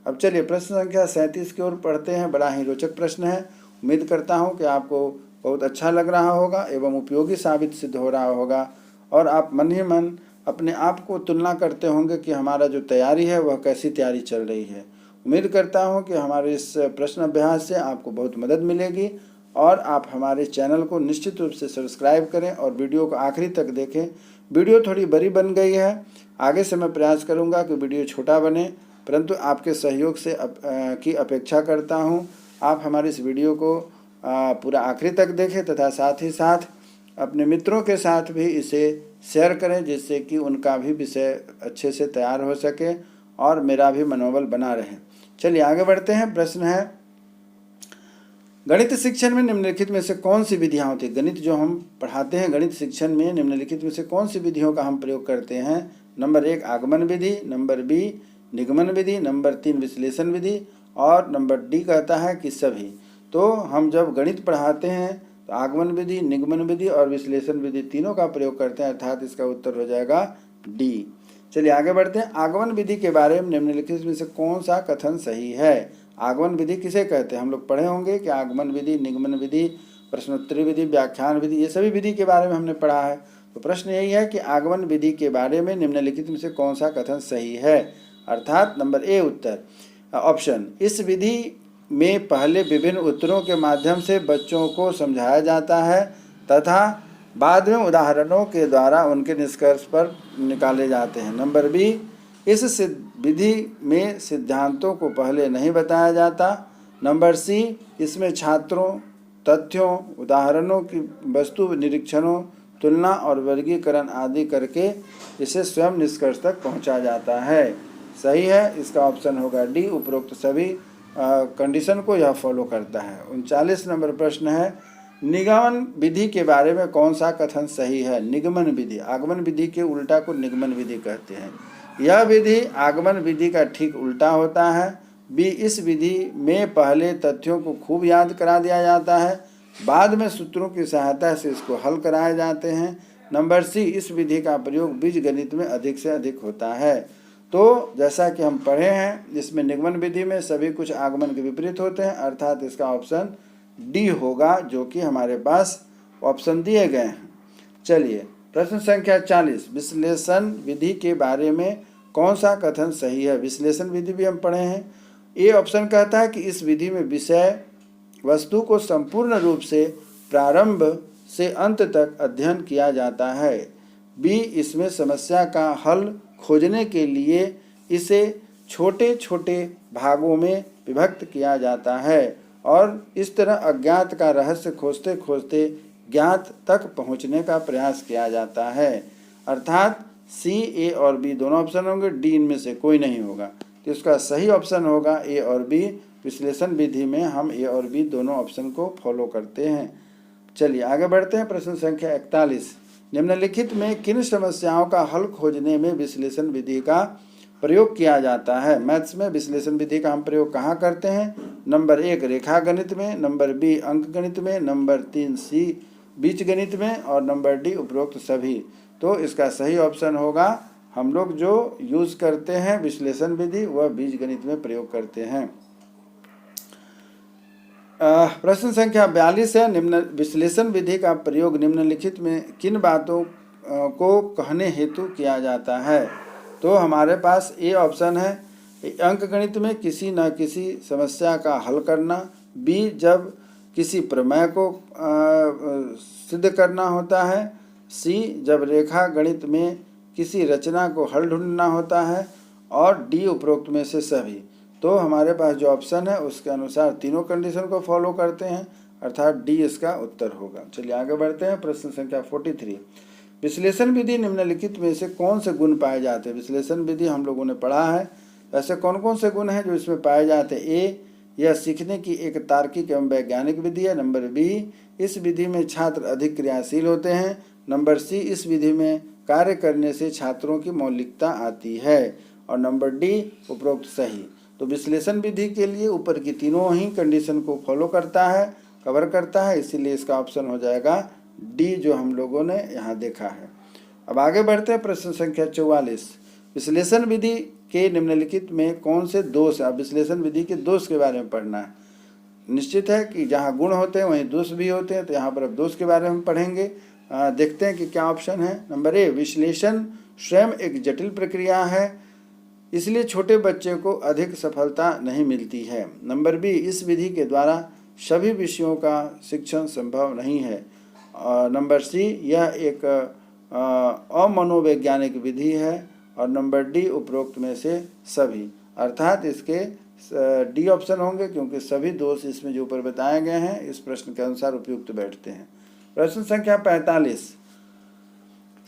अब चलिए प्रश्न संख्या 37 की ओर पढ़ते हैं। बड़ा ही रोचक प्रश्न है। उम्मीद करता हूँ कि आपको बहुत अच्छा लग रहा होगा एवं उपयोगी साबित सिद्ध हो रहा होगा और आप मन ही मन अपने आप को तुलना करते होंगे कि हमारा जो तैयारी है वह कैसी तैयारी चल रही है। उम्मीद करता हूँ कि हमारे इस प्रश्न अभ्यास से आपको बहुत मदद मिलेगी और आप हमारे चैनल को निश्चित रूप से सब्सक्राइब करें और वीडियो को आखिरी तक देखें। वीडियो थोड़ी बड़ी बन गई है, आगे से मैं प्रयास करूँगा कि वीडियो छोटा बने, परंतु आपके सहयोग से की अपेक्षा करता हूँ। आप हमारे इस वीडियो को पूरा आखिरी तक देखें तथा साथ ही साथ अपने मित्रों के साथ भी इसे शेयर करें, जिससे कि उनका भी विषय अच्छे से तैयार हो सके और मेरा भी मनोबल बना रहे। चलिए आगे बढ़ते हैं। प्रश्न है, गणित शिक्षण में निम्नलिखित में से कौन सी विधियाँ होती है? गणित जो हम पढ़ाते हैं गणित शिक्षण में निम्नलिखित में से कौन सी विधियों का हम प्रयोग करते हैं? नंबर 1 आगमन विधि, नंबर बी निगमन विधि, नंबर 3 विश्लेषण विधि और नंबर डी कहता है कि सभी। तो हम जब गणित पढ़ाते हैं तो आगमन विधि, निगमन विधि और विश्लेषण विधि तीनों का प्रयोग करते हैं, अर्थात इसका उत्तर हो जाएगा डी। चलिए आगे बढ़ते हैं। आगमन विधि के बारे में निम्नलिखित में से कौन सा कथन सही है? आगमन विधि किसे कहते हैं? हम लोग पढ़े होंगे कि आगमन विधि, निगमन विधि, प्रश्नोत्तरी विधि, व्याख्यान विधि, ये सभी विधि के बारे में हमने पढ़ा है। तो प्रश्न यही है कि आगमन विधि के बारे में निम्नलिखित में से कौन सा कथन सही है? अर्थात नंबर ए उत्तर ऑप्शन। इस विधि में पहले विभिन्न उत्तरों के माध्यम से बच्चों को समझाया जाता है तथा बाद में उदाहरणों के द्वारा उनके निष्कर्ष पर निकाले जाते हैं। नंबर बी, इस विधि में सिद्धांतों को पहले नहीं बताया जाता। नंबर सी, इसमें छात्रों तथ्यों, उदाहरणों की वस्तु निरीक्षणों, तुलना और वर्गीकरण आदि करके इसे स्वयं निष्कर्ष तक पहुंचा जाता है। सही है, इसका ऑप्शन होगा डी। उपरोक्त सभी कंडीशन को यह फॉलो करता है। 39 नंबर प्रश्न है, निगमन विधि के बारे में कौन सा कथन सही है? निगमन विधि, आगमन विधि के उल्टा को निगमन विधि कहते हैं। यह विधि आगमन विधि का ठीक उल्टा होता है। बी, इस विधि में पहले तथ्यों को खूब याद करा दिया जाता है, बाद में सूत्रों की सहायता से इसको हल कराए जाते हैं। नंबर सी, इस विधि का प्रयोग बीजगणित में अधिक से अधिक होता है। तो जैसा कि हम पढ़े हैं, इसमें निगमन विधि में सभी कुछ आगमन के विपरीत होते हैं, अर्थात इसका ऑप्शन डी होगा, जो कि हमारे पास ऑप्शन दिए गए हैं। चलिए प्रश्न संख्या 40, विश्लेषण विधि के बारे में कौन सा कथन सही है? विश्लेषण विधि भी हम पढ़े हैं। ए ऑप्शन कहता है कि इस विधि में विषय वस्तु को संपूर्ण रूप से प्रारंभ से अंत तक अध्ययन किया जाता है। बी, इसमें समस्या का हल खोजने के लिए इसे छोटे छोटे भागों में विभक्त किया जाता है और इस तरह अज्ञात का रहस्य खोजते खोजते ज्ञात तक पहुंचने का प्रयास किया जाता है। अर्थात सी, ए और बी दोनों ऑप्शन होंगे, डी इनमें से कोई नहीं होगा। तो इसका सही ऑप्शन होगा ए और बी। विश्लेषण विधि में हम ए और बी दोनों ऑप्शन को फॉलो करते हैं। चलिए आगे बढ़ते हैं। प्रश्न संख्या 41, निम्नलिखित में किन समस्याओं का हल खोजने में विश्लेषण विधि का प्रयोग किया जाता है? मैथ्स में विश्लेषण विधि का हम प्रयोग कहाँ करते हैं? नंबर 1 रेखा गणित में, नंबर बी अंक गणित में, नंबर 3 सी बीज गणित में और नंबर डी उपरोक्त सभी। तो इसका सही ऑप्शन होगा, हम लोग जो यूज़ करते हैं विश्लेषण विधि वह बीज गणित में प्रयोग करते हैं। प्रश्न संख्या 42 है, निम्न विश्लेषण विधि का प्रयोग निम्नलिखित में किन बातों को कहने हेतु किया जाता है? तो हमारे पास ए ऑप्शन है, अंक गणित में किसी न किसी समस्या का हल करना। बी, जब किसी प्रमेय को सिद्ध करना होता है। सी, जब रेखा गणित में किसी रचना को हल ढूंढना होता है और डी उपरोक्त में से सभी। तो हमारे पास जो ऑप्शन है उसके अनुसार तीनों कंडीशन को फॉलो करते हैं, अर्थात डी इसका उत्तर होगा। चलिए आगे बढ़ते हैं। प्रश्न संख्या 43, विश्लेषण विधि निम्नलिखित में से कौन से गुण पाए जाते हैं? विश्लेषण विधि हम लोगों ने पढ़ा है, ऐसे कौन कौन से गुण हैं जो इसमें पाए जाते हैं? ए, यह सीखने की एक तार्किक एवं वैज्ञानिक विधि है। नंबर बी, इस विधि में छात्र अधिक क्रियाशील होते हैं। नंबर सी, इस विधि में कार्य करने से छात्रों की मौलिकता आती है और नंबर डी उपरोक्त सही। तो विश्लेषण विधि के लिए ऊपर की तीनों ही कंडीशन को फॉलो करता है, कवर करता है, इसीलिए इसका ऑप्शन हो जाएगा डी, जो हम लोगों ने यहाँ देखा है। अब आगे बढ़ते हैं। प्रश्न संख्या 44, विश्लेषण विधि के निम्नलिखित में कौन से दोष है। अब विश्लेषण विधि के दोष के बारे में पढ़ना है। निश्चित है कि जहाँ गुण होते हैं वहीं दोष भी होते हैं, तो यहाँ पर अब दोष के बारे में पढ़ेंगे। देखते हैं कि क्या ऑप्शन है। नंबर ए, विश्लेषण स्वयं एक जटिल प्रक्रिया है, इसलिए छोटे बच्चे को अधिक सफलता नहीं मिलती है। नंबर बी, इस विधि के द्वारा सभी विषयों का शिक्षण संभव नहीं है। नंबर सी, यह एक अमनोवैज्ञानिक विधि है। और नंबर डी, उपरोक्त में से सभी, अर्थात इसके डी ऑप्शन होंगे, क्योंकि सभी दोष इसमें जो ऊपर बताए गए हैं इस प्रश्न के अनुसार उपयुक्त बैठते हैं। प्रश्न संख्या 45,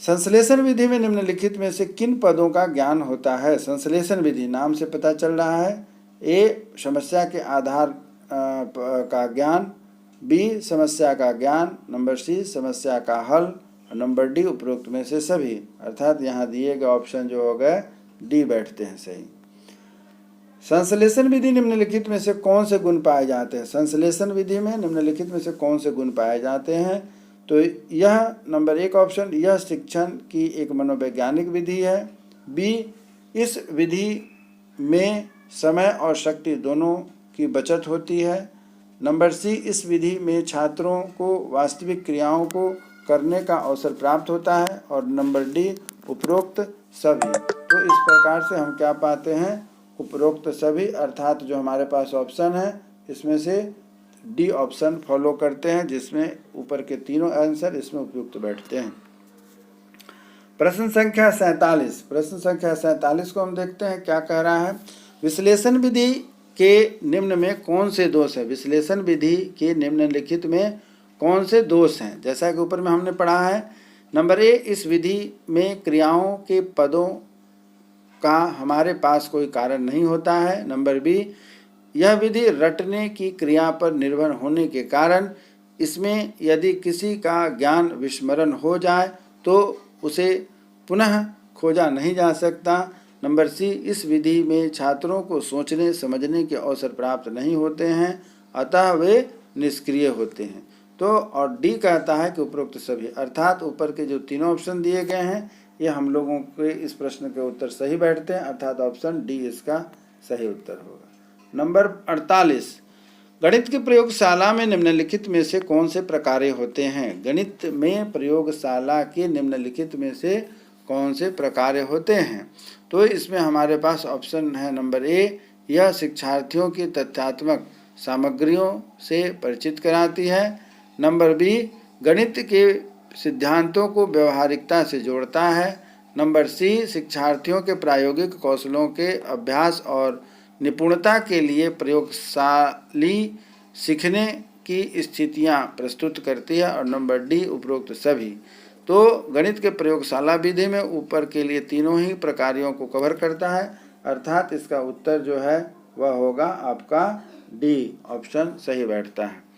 संश्लेषण विधि में निम्नलिखित में से किन पदों का ज्ञान होता है। संश्लेषण विधि नाम से पता चल रहा है। ए, समस्या के आधार का ज्ञान। बी, समस्या का ज्ञान। नंबर सी, समस्या का हल। और नंबर डी, उपरोक्त में से सभी, अर्थात यहाँ दिए गए ऑप्शन जो हो गए डी बैठते हैं सही। संश्लेषण विधि निम्नलिखित में से कौन से गुण पाए जाते हैं। संश्लेषण विधि में निम्नलिखित में से कौन से गुण पाए जाते हैं। तो यह नंबर एक ऑप्शन, यह शिक्षण की एक मनोवैज्ञानिक विधि है। बी, इस विधि में समय और शक्ति दोनों की बचत होती है। नंबर सी, इस विधि में छात्रों को वास्तविक क्रियाओं को करने का अवसर प्राप्त होता है। और नंबर डी, उपरोक्त सभी। तो इस प्रकार से हम क्या पाते हैं, उपरोक्त सभी, अर्थात जो हमारे पास ऑप्शन है इसमें से डी ऑप्शन फॉलो करते हैं, जिसमें ऊपर के तीनों आंसर इसमें उपयुक्त बैठते हैं। प्रश्न संख्या 47, प्रश्न संख्या 47 को हम देखते हैं क्या कह रहा है। विश्लेषण विधि के निम्न में कौन से दोष है। विश्लेषण विधि के निम्नलिखित में कौन से दोष हैं। जैसा कि ऊपर में हमने पढ़ा है, नंबर ए, इस विधि में क्रियाओं के पदों का हमारे पास कोई कारण नहीं होता है। नंबर बी, यह विधि रटने की क्रिया पर निर्भर होने के कारण इसमें यदि किसी का ज्ञान विस्मरण हो जाए तो उसे पुनः खोजा नहीं जा सकता। नंबर सी, इस विधि में छात्रों को सोचने समझने के अवसर प्राप्त नहीं होते हैं, अतः वे निष्क्रिय होते हैं। तो और डी कहता है कि उपरोक्त सभी, अर्थात ऊपर के जो तीनों ऑप्शन दिए गए हैं ये हम लोगों के इस प्रश्न के उत्तर सही बैठते हैं, अर्थात ऑप्शन डी इसका सही उत्तर होगा। नंबर 48, गणित की प्रयोगशाला में निम्नलिखित में से कौन से प्रकार्य होते हैं। गणित में प्रयोगशाला के निम्नलिखित में से कौन से प्रकार्य होते हैं। तो इसमें हमारे पास ऑप्शन है नंबर ए, यह शिक्षार्थियों की तथ्यात्मक सामग्रियों से परिचित कराती है। नंबर बी, गणित के सिद्धांतों को व्यवहारिकता से जोड़ता है। नंबर सी, शिक्षार्थियों के प्रायोगिक कौशलों के अभ्यास और निपुणता के लिए प्रयोगशाली सीखने की स्थितियां प्रस्तुत करती है। और नंबर डी, उपरोक्त सभी। तो गणित के प्रयोगशाला विधि में ऊपर के लिए तीनों ही प्रकारों को कवर करता है, अर्थात इसका उत्तर जो है वह होगा आपका डी ऑप्शन सही बैठता है।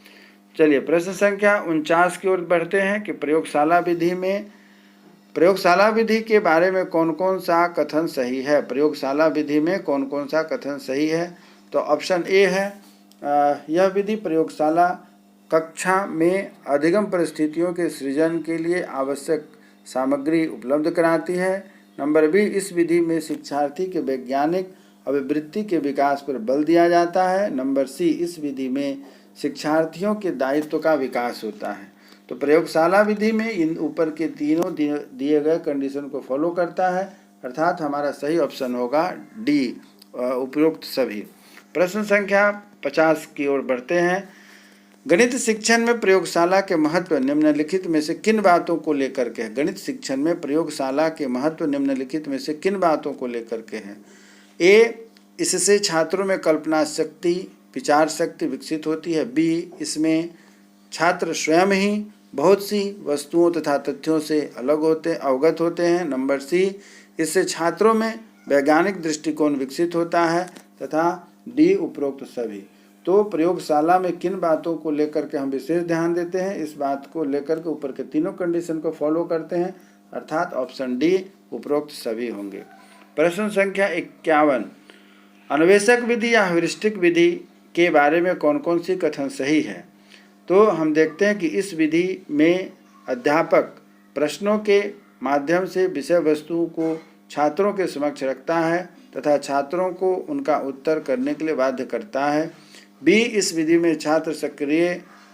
चलिए प्रश्न संख्या 49 की ओर बढ़ते हैं कि प्रयोगशाला विधि के बारे में कौन कौन सा कथन सही है। प्रयोगशाला विधि में कौन कौन सा कथन सही है। तो ऑप्शन ए है, यह विधि प्रयोगशाला कक्षा में अधिगम परिस्थितियों के सृजन के लिए आवश्यक सामग्री उपलब्ध कराती है। नंबर बी, इस विधि में शिक्षार्थी के वैज्ञानिक अभिवृत्ति के विकास पर बल दिया जाता है। नंबर सी, इस विधि में शिक्षार्थियों के दायित्व का विकास होता है। तो प्रयोगशाला विधि में इन ऊपर के तीनों दिए गए कंडीशन को फॉलो करता है, अर्थात हमारा सही ऑप्शन होगा डी, उपरोक्त सभी। प्रश्न संख्या 50 की ओर बढ़ते हैं। गणित शिक्षण में प्रयोगशाला के महत्व निम्नलिखित में से किन बातों को लेकर के है। गणित शिक्षण में प्रयोगशाला के महत्व निम्नलिखित में से किन बातों को लेकर के है। ए, इससे छात्रों में कल्पना शक्ति, विचार शक्ति विकसित होती है। बी, इसमें छात्र स्वयं ही बहुत सी वस्तुओं तथा तथ्यों से अवगत होते हैं। नंबर सी, इससे छात्रों में वैज्ञानिक दृष्टिकोण विकसित होता है। तथा डी, उपरोक्त सभी। तो प्रयोगशाला में किन बातों को लेकर के हम विशेष ध्यान देते हैं, इस बात को लेकर के ऊपर के तीनों कंडीशन को फॉलो करते हैं, अर्थात ऑप्शन डी, उपरोक्त सभी होंगे। प्रश्न संख्या 51, अन्वेषक विधि या ह्यूरिस्टिक विधि के बारे में कौन कौन सी कथन सही है। तो हम देखते हैं कि इस विधि में अध्यापक प्रश्नों के माध्यम से विषय वस्तु को छात्रों के समक्ष रखता है तथा छात्रों को उनका उत्तर करने के लिए बाध्य करता है। बी, इस विधि में छात्र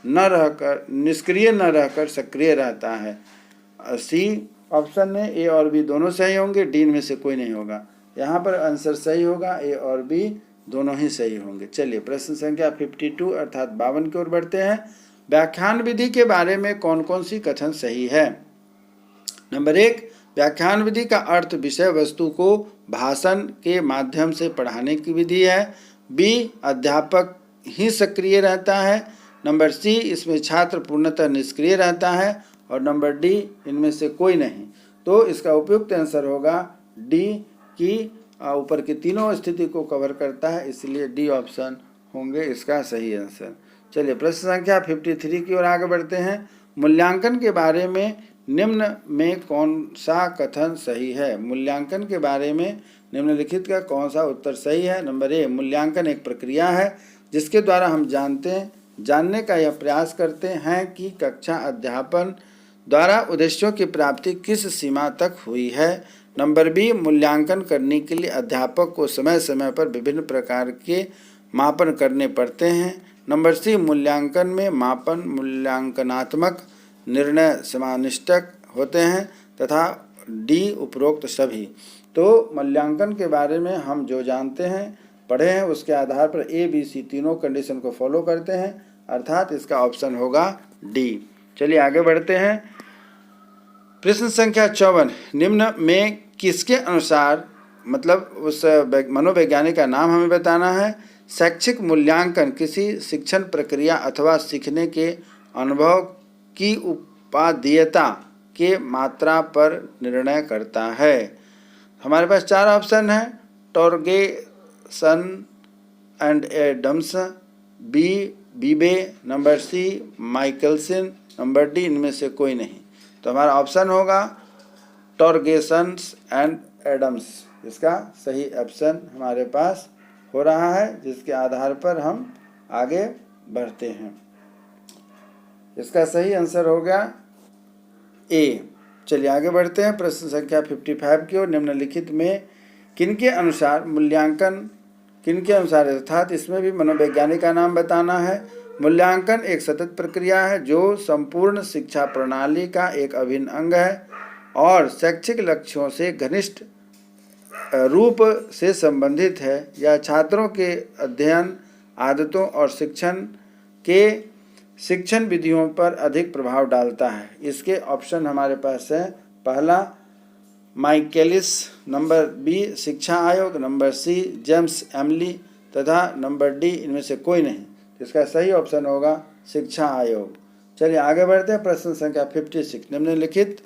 निष्क्रिय न रहकर सक्रिय रहता है। सी ऑप्शन में ए और बी दोनों सही होंगे, डी में से कोई नहीं होगा। यहाँ पर आंसर सही होगा, ए और बी दोनों ही सही होंगे। चलिए प्रश्न संख्या 52 अर्थात 52 की ओर बढ़ते हैं। व्याख्यान विधि के बारे में कौन कौन सी कथन सही है? नंबर 1, व्याख्यान विधि का अर्थ विषय वस्तु को भाषण के माध्यम से पढ़ाने की विधि है। बी, अध्यापक ही सक्रिय रहता है। नंबर सी, इसमें छात्र पूर्णतः निष्क्रिय रहता है। और नंबर डी, इनमें से कोई नहीं। तो इसका उपयुक्त आंसर होगा डी की ऊपर की तीनों स्थिति को कवर करता है, इसलिए डी ऑप्शन होंगे इसका सही आंसर। चलिए प्रश्न संख्या 53 की ओर आगे बढ़ते हैं। मूल्यांकन के बारे में निम्न में कौन सा कथन सही है? मूल्यांकन के बारे में निम्नलिखित का कौन सा उत्तर सही है? नंबर ए, मूल्यांकन एक प्रक्रिया है जिसके द्वारा हम जानने का यह प्रयास करते हैं कि कक्षा अध्यापन द्वारा उद्देश्यों की प्राप्ति किस सीमा तक हुई है। नंबर बी, मूल्यांकन करने के लिए अध्यापक को समय समय पर विभिन्न प्रकार के मापन करने पड़ते हैं। नंबर सी, मूल्यांकन में मापन मूल्यांकनात्मक निर्णय समानिष्ठक होते हैं। तथा डी, उपरोक्त सभी। तो मूल्यांकन के बारे में हम जो जानते हैं, पढ़े हैं, उसके आधार पर ए, बी, सी तीनों कंडीशन को फॉलो करते हैं, अर्थात इसका ऑप्शन होगा डी। चलिए आगे बढ़ते हैं। प्रश्न संख्या 54, निम्न में किसके अनुसार, मतलब उस मनोवैज्ञानिक का नाम हमें बताना है। शैक्षिक मूल्यांकन किसी शिक्षण प्रक्रिया अथवा सीखने के अनुभव की उपादेयता के मात्रा पर निर्णय करता है। हमारे पास 4 ऑप्शन हैं। Torgesen and Adams, B, Beebe, number C, Michaelson, number D, इनमें से कोई नहीं। तो हमारा ऑप्शन होगा टोर्गेसन्स एंड एडम्स। इसका सही ऑप्शन हमारे पास हो रहा है, जिसके आधार पर हम आगे बढ़ते हैं। इसका सही आंसर हो गया ए। चलिए आगे बढ़ते हैं प्रश्न संख्या 55 की ओर। निम्नलिखित में किनके अनुसार अर्थात इसमें भी मनोवैज्ञानिक का नाम बताना है। मूल्यांकन एक सतत प्रक्रिया है जो संपूर्ण शिक्षा प्रणाली का एक अभिन्न अंग है और शैक्षिक लक्ष्यों से घनिष्ठ रूप से संबंधित है। यह छात्रों के अध्ययन आदतों और शिक्षण विधियों पर अधिक प्रभाव डालता है। इसके ऑप्शन हमारे पास है। पहला माइकेलिस, नंबर बी, शिक्षा आयोग, नंबर सी, जेम्स एमली तथा नंबर डी, इनमें से कोई नहीं। इसका सही ऑप्शन होगा शिक्षा आयोग। चलिए आगे बढ़ते हैं। प्रश्न संख्या 56, निम्नलिखित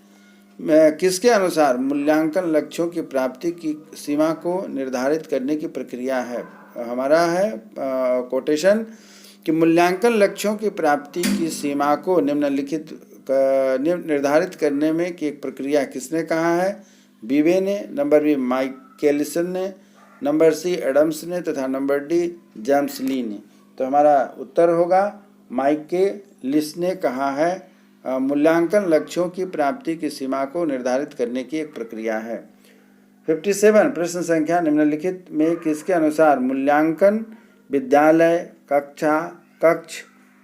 किसके अनुसार मूल्यांकन लक्ष्यों की प्राप्ति की सीमा को निर्धारित करने की प्रक्रिया है? हमारा है कोटेशन कि मूल्यांकन लक्ष्यों की प्राप्ति की सीमा को निम्नलिखित निर्धारित करने में की एक प्रक्रिया किसने कहा है? बीबे ने, नंबर बी माइकेलिसन ने, नंबर सी एडम्स ने तथा नंबर डी जेम्स ली ने। तो हमारा उत्तर होगा माइकेलिस ने कहा है मूल्यांकन लक्ष्यों की प्राप्ति की सीमा को निर्धारित करने की एक प्रक्रिया है। 57 प्रश्न संख्या निम्नलिखित में किसके अनुसार मूल्यांकन विद्यालय, कक्ष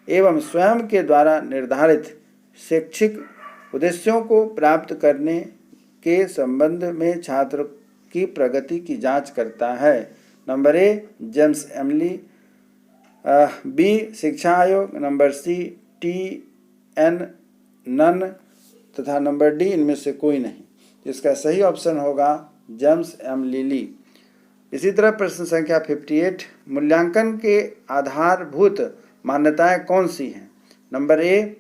एवं स्वयं के द्वारा निर्धारित शैक्षिक उद्देश्यों को प्राप्त करने के संबंध में छात्र की प्रगति की जांच करता है? Number A James Emily, B शिक्षा आयोग, नंबर सी TN नन तथा नंबर डी, इनमें से कोई नहीं। इसका सही ऑप्शन होगा जेम्स एम लिली। इसी तरह प्रश्न संख्या 58 मूल्यांकन के आधारभूत मान्यताएं कौन सी हैं? नंबर ए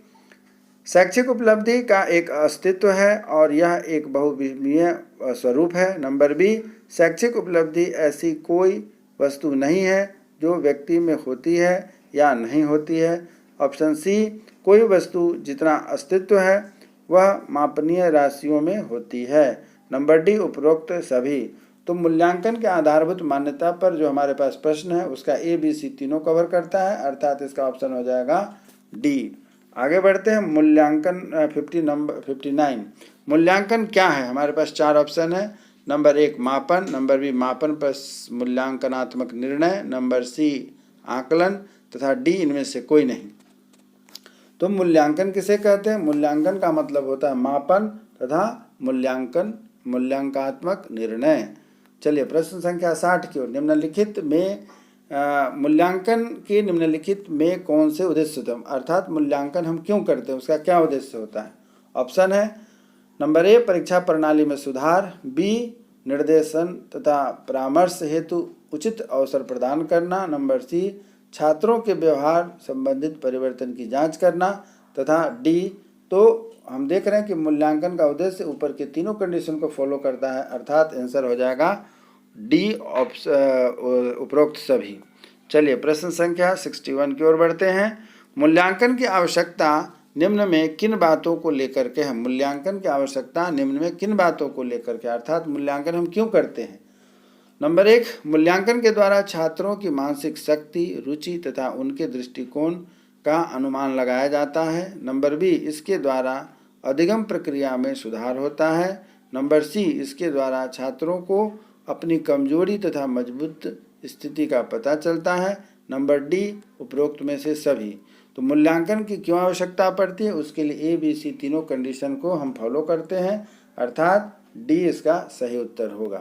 शैक्षिक उपलब्धि का एक अस्तित्व है और यह एक बहुविमीय स्वरूप है। नंबर बी शैक्षिक उपलब्धि ऐसी कोई वस्तु नहीं है जो व्यक्ति में होती है या नहीं होती है। ऑप्शन सी कोई वस्तु जितना अस्तित्व है वह मापनीय राशियों में होती है। नंबर डी उपरोक्त सभी। तो मूल्यांकन के आधारभूत मान्यता पर जो हमारे पास प्रश्न है उसका ए बी सी तीनों कवर करता है, अर्थात इसका ऑप्शन हो जाएगा डी। आगे बढ़ते हैं। मूल्यांकन 59 मूल्यांकन क्या है? हमारे पास 4 ऑप्शन है। नंबर 1 मापन, नंबर बी मापन पर मूल्यांकनात्मक निर्णय, नंबर सी आकलन तथा डी इनमें से कोई नहीं। तो मूल्यांकन किसे कहते हैं? मूल्यांकन का मतलब होता है मापन तथा मूल्यांकनात्मक निर्णय। चलिए प्रश्न संख्या 60 की ओर। निम्नलिखित में मूल्यांकन के निम्नलिखित में कौन से उद्देश्य होते हैं, अर्थात मूल्यांकन हम क्यों करते हैं, उसका क्या उद्देश्य होता है? ऑप्शन है नंबर ए परीक्षा प्रणाली में सुधार, बी निर्देशन तथा परामर्श हेतु उचित अवसर प्रदान करना, नंबर सी छात्रों के व्यवहार संबंधित परिवर्तन की जांच करना तथा डी। तो हम देख रहे हैं कि मूल्यांकन का उद्देश्य ऊपर के तीनों कंडीशन को फॉलो करता है, अर्थात आंसर हो जाएगा डी उपरोक्त सभी। चलिए प्रश्न संख्या 61 की ओर बढ़ते हैं। मूल्यांकन की आवश्यकता निम्न में किन बातों को लेकर के है? मूल्यांकन की आवश्यकता निम्न में किन बातों को लेकर के, अर्थात मूल्यांकन हम क्यों करते हैं? नंबर 1 मूल्यांकन के द्वारा छात्रों की मानसिक शक्ति, रुचि तथा उनके दृष्टिकोण का अनुमान लगाया जाता है। नंबर बी इसके द्वारा अधिगम प्रक्रिया में सुधार होता है। नंबर सी इसके द्वारा छात्रों को अपनी कमजोरी तथा मजबूत स्थिति का पता चलता है। नंबर डी उपरोक्त में से सभी। तो मूल्यांकन की क्यों आवश्यकता पड़ती है, उसके लिए ए बी सी तीनों कंडीशन को हम फॉलो करते हैं, अर्थात डी इसका सही उत्तर होगा।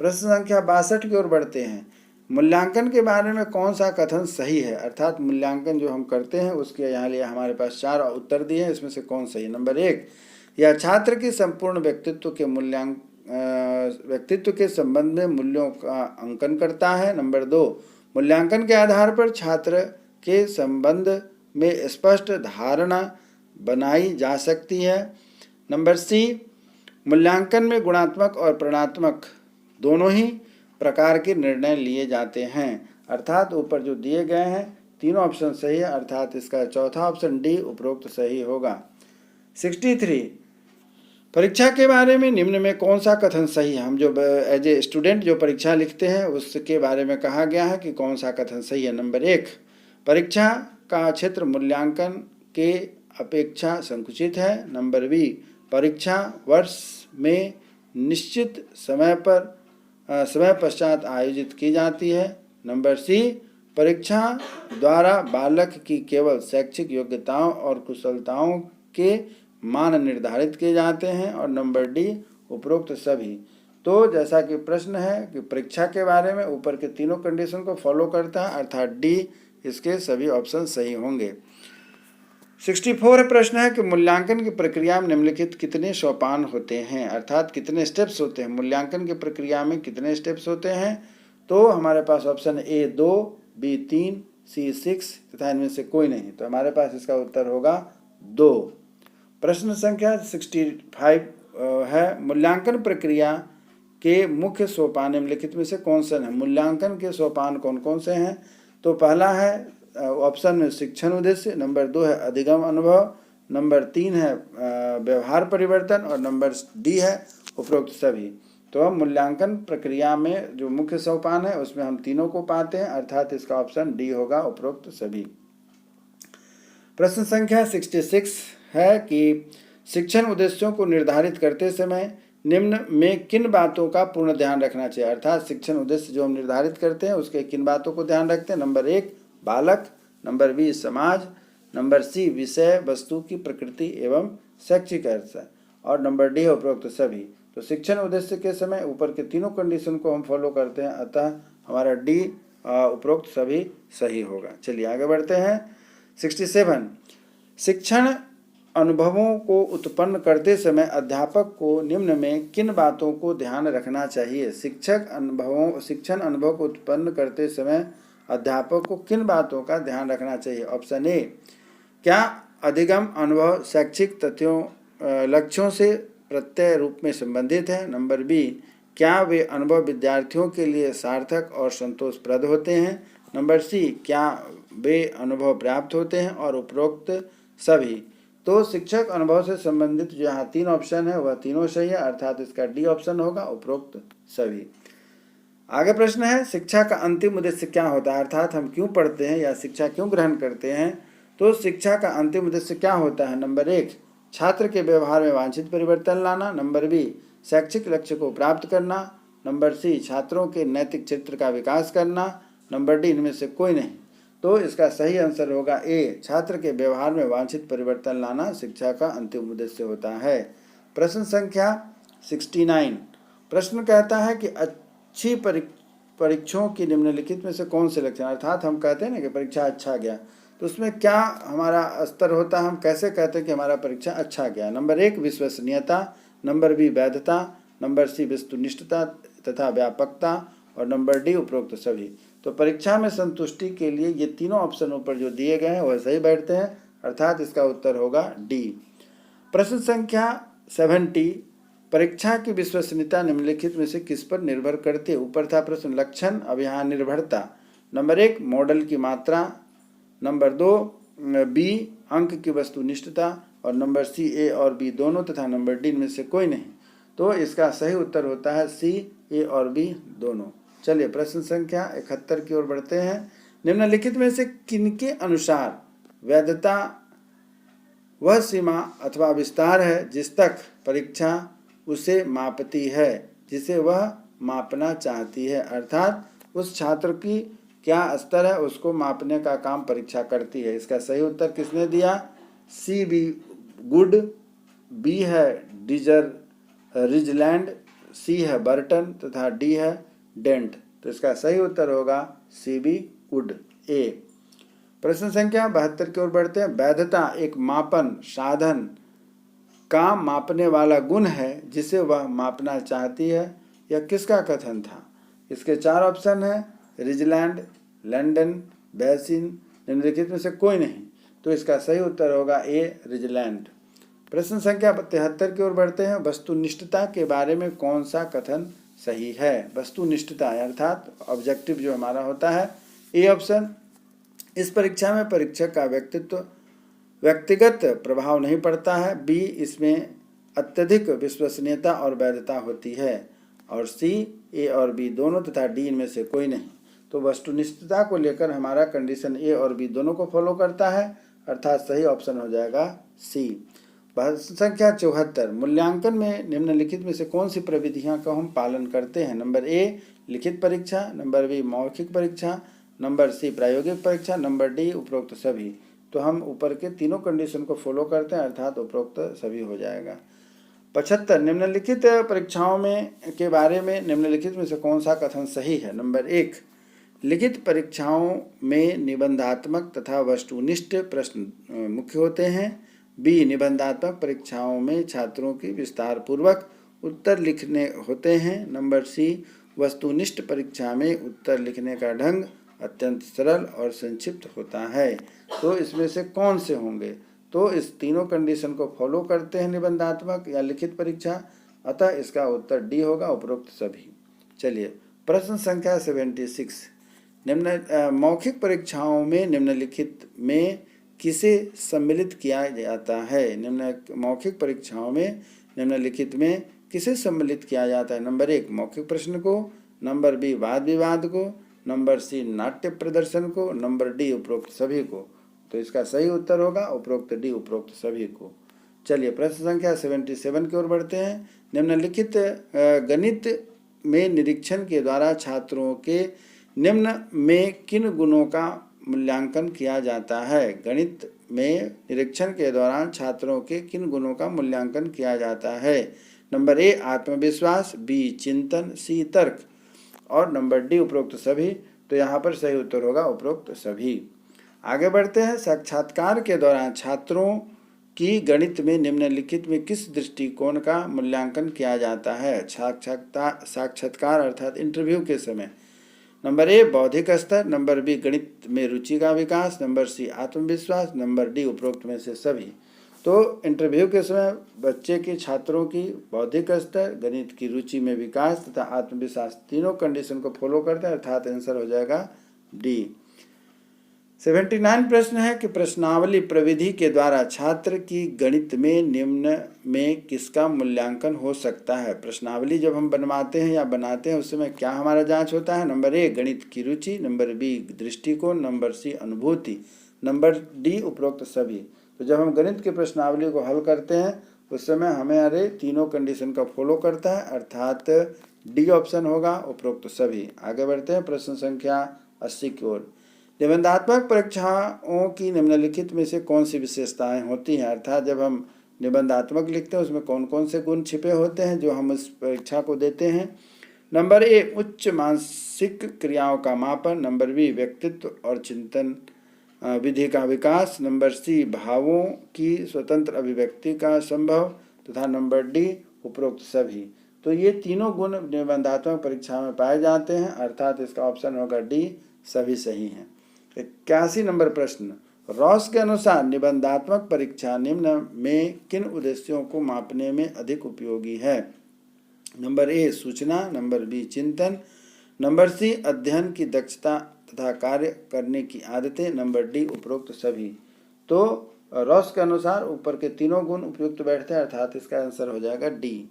प्रश्न संख्या 62 की ओर बढ़ते हैं। मूल्यांकन के बारे में कौन सा कथन सही है, अर्थात मूल्यांकन जो हम करते हैं उसके यहाँ लिए हमारे पास 4 उत्तर दिए हैं, इसमें से कौन सही है? नंबर 1 यह छात्र के संपूर्ण व्यक्तित्व के संबंध में मूल्यों का अंकन करता है। नंबर 2 मूल्यांकन के आधार पर छात्र के संबंध में स्पष्ट धारणा बनाई जा सकती है। नंबर सी मूल्यांकन में गुणात्मक और परिमाणात्मक दोनों ही प्रकार के निर्णय लिए जाते हैं, अर्थात ऊपर जो दिए गए हैं तीनों ऑप्शन सही है, अर्थात इसका चौथा ऑप्शन डी उपरोक्त सही होगा। 63 परीक्षा के बारे में निम्न में कौन सा कथन सही है? हम जो एज ए स्टूडेंट जो परीक्षा लिखते हैं उसके बारे में कहा गया है कि कौन सा कथन सही है। नंबर 1 परीक्षा का क्षेत्र मूल्यांकन के अपेक्षा संकुचित है। नंबर बी परीक्षा वर्ष में निश्चित समय पश्चात आयोजित की जाती है। नंबर सी परीक्षा द्वारा बालक की केवल शैक्षिक योग्यताओं और कुशलताओं के मान निर्धारित किए जाते हैं। और नंबर डी उपरोक्त सभी। तो जैसा कि प्रश्न है कि परीक्षा के बारे में ऊपर के तीनों कंडीशन को फॉलो करता है, अर्थात डी इसके सभी ऑप्शन सही होंगे। 64 प्रश्न है कि मूल्यांकन की प्रक्रिया में निम्नलिखित कितने सोपान होते हैं, अर्थात कितने स्टेप्स होते हैं? मूल्यांकन की प्रक्रिया में कितने स्टेप्स होते हैं? तो हमारे पास ऑप्शन ए 2, बी 3, सी 6 तथा इनमें से कोई नहीं। तो हमारे पास इसका उत्तर होगा 2। प्रश्न संख्या 65 है मूल्यांकन प्रक्रिया के मुख्य सोपान निम्नलिखित में से कौन से हैं? मूल्यांकन के सोपान कौन कौन से हैं? तो पहला है ऑप्शन में शिक्षण उद्देश्य, नंबर 2 है अधिगम अनुभव, नंबर 3 है व्यवहार परिवर्तन और नंबर डी है उपरोक्त सभी। तो हम मूल्यांकन प्रक्रिया में जो मुख्य सोपान है उसमें हम तीनों को पाते हैं, अर्थात इसका ऑप्शन डी होगा उपरोक्त सभी। प्रश्न संख्या 66 है कि शिक्षण उद्देश्यों को निर्धारित करते समय निम्न में किन बातों का पूर्ण ध्यान रखना चाहिए, अर्थात शिक्षण उद्देश्य जो हम निर्धारित करते हैं उसके किन बातों को ध्यान रखते हैं? नंबर 1 बालक, नंबर बी समाज, नंबर सी विषय वस्तु की प्रकृति एवं शैक्षिक अर्थ और नंबर डी है उपरोक्त सभी। तो शिक्षण उद्देश्य के समय ऊपर के तीनों कंडीशन को हम फॉलो करते हैं, अतः हमारा डी उपरोक्त सभी सही होगा। चलिए आगे बढ़ते हैं। 67 शिक्षण अनुभवों को उत्पन्न करते समय अध्यापक को निम्न में किन बातों को ध्यान रखना चाहिए? शिक्षण अनुभव को उत्पन्न करते समय अध्यापक को किन बातों का ध्यान रखना चाहिए? ऑप्शन ए क्या अधिगम अनुभव शैक्षिक तथ्यों लक्ष्यों से प्रत्यय रूप में संबंधित है? नंबर बी क्या वे अनुभव विद्यार्थियों के लिए सार्थक और संतोषप्रद होते हैं? नंबर सी क्या वे अनुभव प्राप्त होते हैं? और उपरोक्त सभी। तो शिक्षक अनुभव से संबंधित जो यहाँ 3 ऑप्शन है वह तीनों सही है, अर्थात इसका डी ऑप्शन होगा उपरोक्त सभी। आगे प्रश्न है शिक्षा का अंतिम उद्देश्य क्या होता है, अर्थात हम क्यों पढ़ते हैं या शिक्षा क्यों ग्रहण करते हैं? तो शिक्षा का अंतिम उद्देश्य क्या होता है? नंबर 1 छात्र के व्यवहार में वांछित परिवर्तन लाना, नंबर बी शैक्षिक लक्ष्य को प्राप्त करना, नंबर सी छात्रों के नैतिक चरित्र का विकास करना, नंबर डी इनमें से कोई नहीं। तो इसका सही आंसर होगा ए, छात्र के व्यवहार में वांछित परिवर्तन लाना शिक्षा का अंतिम उद्देश्य होता है। प्रश्न संख्या 69। प्रश्न कहता है कि अच्छी परीक्षाओं की निम्नलिखित में से कौन से लक्षण, अर्थात हम कहते हैं ना कि परीक्षा अच्छा गया, तो उसमें क्या हमारा स्तर होता है, हम कैसे कहते हैं कि हमारा परीक्षा अच्छा गया। नंबर 1 विश्वसनीयता, नंबर बी वैधता, नंबर सी वस्तुनिष्ठता तथा व्यापकता और नंबर डी उपरोक्त सभी। तो परीक्षा में संतुष्टि के लिए ये तीनों ऑप्शन ऊपर जो दिए गए हैं वह सही बैठते हैं, अर्थात इसका उत्तर होगा डी। प्रश्न संख्या 70। परीक्षा की विश्वसनीयता निम्नलिखित में से किस पर निर्भर करती है। ऊपर था प्रश्न लक्षण, अब यहाँ निर्भरता। नंबर 1 मॉडल की मात्रा, नंबर 2 बी अंक की वस्तुनिष्ठता और नंबर सी ए और बी दोनों तथा नंबर डी में से कोई नहीं। तो इसका सही उत्तर होता है सी ए और बी दोनों। चलिए प्रश्न संख्या 71 की ओर बढ़ते हैं। निम्नलिखित में से किनके अनुसार वैधता वह सीमा अथवा विस्तार है जिस तक परीक्षा उसे मापती है जिसे वह मापना चाहती है, अर्थात उस छात्र की क्या स्तर है उसको मापने का काम परीक्षा करती है। इसका सही उत्तर किसने दिया, सी बी गुड, बी है रिजलैंड, सी है बर्टन तथा डी है डेंट। तो इसका सही उत्तर होगा सी बी गुड ए। प्रश्न संख्या 72 की ओर बढ़ते हैं। वैधता एक मापन साधन का मापने वाला गुण है जिसे वह मापना चाहती है, यह किसका कथन था। इसके 4 ऑप्शन है, रिजलैंड, लंदन, बेसिन, निम्नलिखित में से कोई नहीं। तो इसका सही उत्तर होगा ए रिजलैंड। प्रश्न संख्या 73 की ओर बढ़ते हैं। वस्तुनिष्ठता के बारे में कौन सा कथन सही है। वस्तुनिष्ठता अर्थात ऑब्जेक्टिव जो हमारा होता है। ए ऑप्शन, इस परीक्षा में परीक्षक का व्यक्तिगत प्रभाव नहीं पड़ता है। बी, इसमें अत्यधिक विश्वसनीयता और वैधता होती है। और सी, ए और बी दोनों तथा डी इनमें से कोई नहीं। तो वस्तुनिष्ठता को लेकर हमारा कंडीशन ए और बी दोनों को फॉलो करता है, अर्थात सही ऑप्शन हो जाएगा सी। प्रश्न संख्या 74। मूल्यांकन में निम्नलिखित में से कौन सी प्रविधियां का हम पालन करते हैं। नंबर ए लिखित परीक्षा, नंबर बी मौखिक परीक्षा, नंबर सी प्रायोगिक परीक्षा, नंबर डी उपरोक्त सभी। तो हम ऊपर के तीनों कंडीशन को फॉलो करते हैं, अर्थात उपरोक्त सभी हो जाएगा। 75। निम्नलिखित परीक्षाओं में के बारे में निम्नलिखित में से कौन सा कथन सही है। नंबर 1 लिखित परीक्षाओं में निबंधात्मक तथा वस्तुनिष्ठ प्रश्न मुख्य होते हैं। बी, निबंधात्मक परीक्षाओं में छात्रों की विस्तार पूर्वक उत्तर लिखने होते हैं। नंबर सी, वस्तुनिष्ठ परीक्षा में उत्तर लिखने का ढंग अत्यंत सरल और संक्षिप्त होता है। तो इसमें से कौन से होंगे। तो इस तीनों कंडीशन को फॉलो करते हैं निबंधात्मक या लिखित परीक्षा, अतः इसका उत्तर डी होगा उपरोक्त सभी। चलिए प्रश्न संख्या 76। मौखिक परीक्षाओं में निम्नलिखित में किसे सम्मिलित किया जाता है। मौखिक परीक्षाओं में निम्नलिखित में किसे सम्मिलित किया जाता है। नंबर 1 मौखिक प्रश्न को, नंबर बी वाद विवाद को, नंबर सी नाट्य प्रदर्शन को, नंबर डी उपरोक्त सभी को। तो इसका सही उत्तर होगा उपरोक्त डी उपरोक्त सभी को। चलिए प्रश्न संख्या 77 की ओर बढ़ते हैं। निम्नलिखित गणित में निरीक्षण के द्वारा छात्रों के निम्न में किन गुणों का मूल्यांकन किया जाता है। गणित में निरीक्षण के दौरान छात्रों के किन गुणों का मूल्यांकन किया जाता है। नंबर ए आत्मविश्वास, बी चिंतन, सी तर्क और नंबर डी उपरोक्त सभी। तो यहाँ पर सही उत्तर होगा उपरोक्त सभी। आगे बढ़ते हैं। साक्षात्कार के दौरान छात्रों की गणित में निम्नलिखित में किस दृष्टिकोण का मूल्यांकन किया जाता है। साक्षात्कार अर्थात इंटरव्यू के समय। नंबर ए बौद्धिक स्तर, नंबर बी गणित में रुचि का विकास, नंबर सी आत्मविश्वास, नंबर डी उपरोक्त में से सभी। तो इंटरव्यू के समय बच्चे के छात्रों की बौद्धिक स्तर, गणित की रुचि में विकास तथा आत्मविश्वास तीनों कंडीशन को फॉलो करते हैं, अर्थात आंसर हो जाएगा डी। 79 प्रश्न है कि प्रश्नावली प्रविधि के द्वारा छात्र की गणित में निम्न में किसका मूल्यांकन हो सकता है। प्रश्नावली जब हम बनवाते हैं या बनाते हैं उस समय क्या हमारा जांच होता है। नंबर ए गणित की रुचि, नंबर बी दृष्टिकोण, नंबर सी अनुभूति, नंबर डी उपरोक्त सभी। तो जब हम गणित की प्रश्नावली को हल करते हैं उस समय हमारे तीनों कंडीशन का फॉलो करता है, अर्थात डी ऑप्शन होगा उपरोक्त सभी। आगे बढ़ते हैं प्रश्न संख्या 80 की ओर। निबंधात्मक परीक्षाओं की निम्नलिखित में से कौन सी विशेषताएं होती हैं, अर्थात जब हम निबंधात्मक लिखते हैं उसमें कौन कौन से गुण छिपे होते हैं जो हम इस परीक्षा को देते हैं। नंबर ए, उच्च मानसिक क्रियाओं का मापन। नंबर बी, व्यक्तित्व और चिंतन विधि का विकास। नंबर सी, भावों की स्वतंत्र अभिव्यक्ति का संभव। तथा नंबर डी, उपरोक्त सभी। तो ये तीनों गुण निबंधात्मक परीक्षा में पाए जाते हैं, अर्थात इसका ऑप्शन होगा डी, सभी सही हैं। 81 नंबर प्रश्न, रॉस के अनुसार निबंधात्मक परीक्षा निम्न में किन उद्देश्यों को मापने में अधिक उपयोगी है। नंबर ए, सूचना। नंबर बी, चिंतन। नंबर सी, अध्ययन की दक्षता तथा कार्य करने की आदतें। नंबर डी, उपरोक्त सभी। तो रॉस के अनुसार ऊपर के तीनों गुण उपयुक्त बैठते हैं, अर्थात इसका आंसर हो जाएगा डी।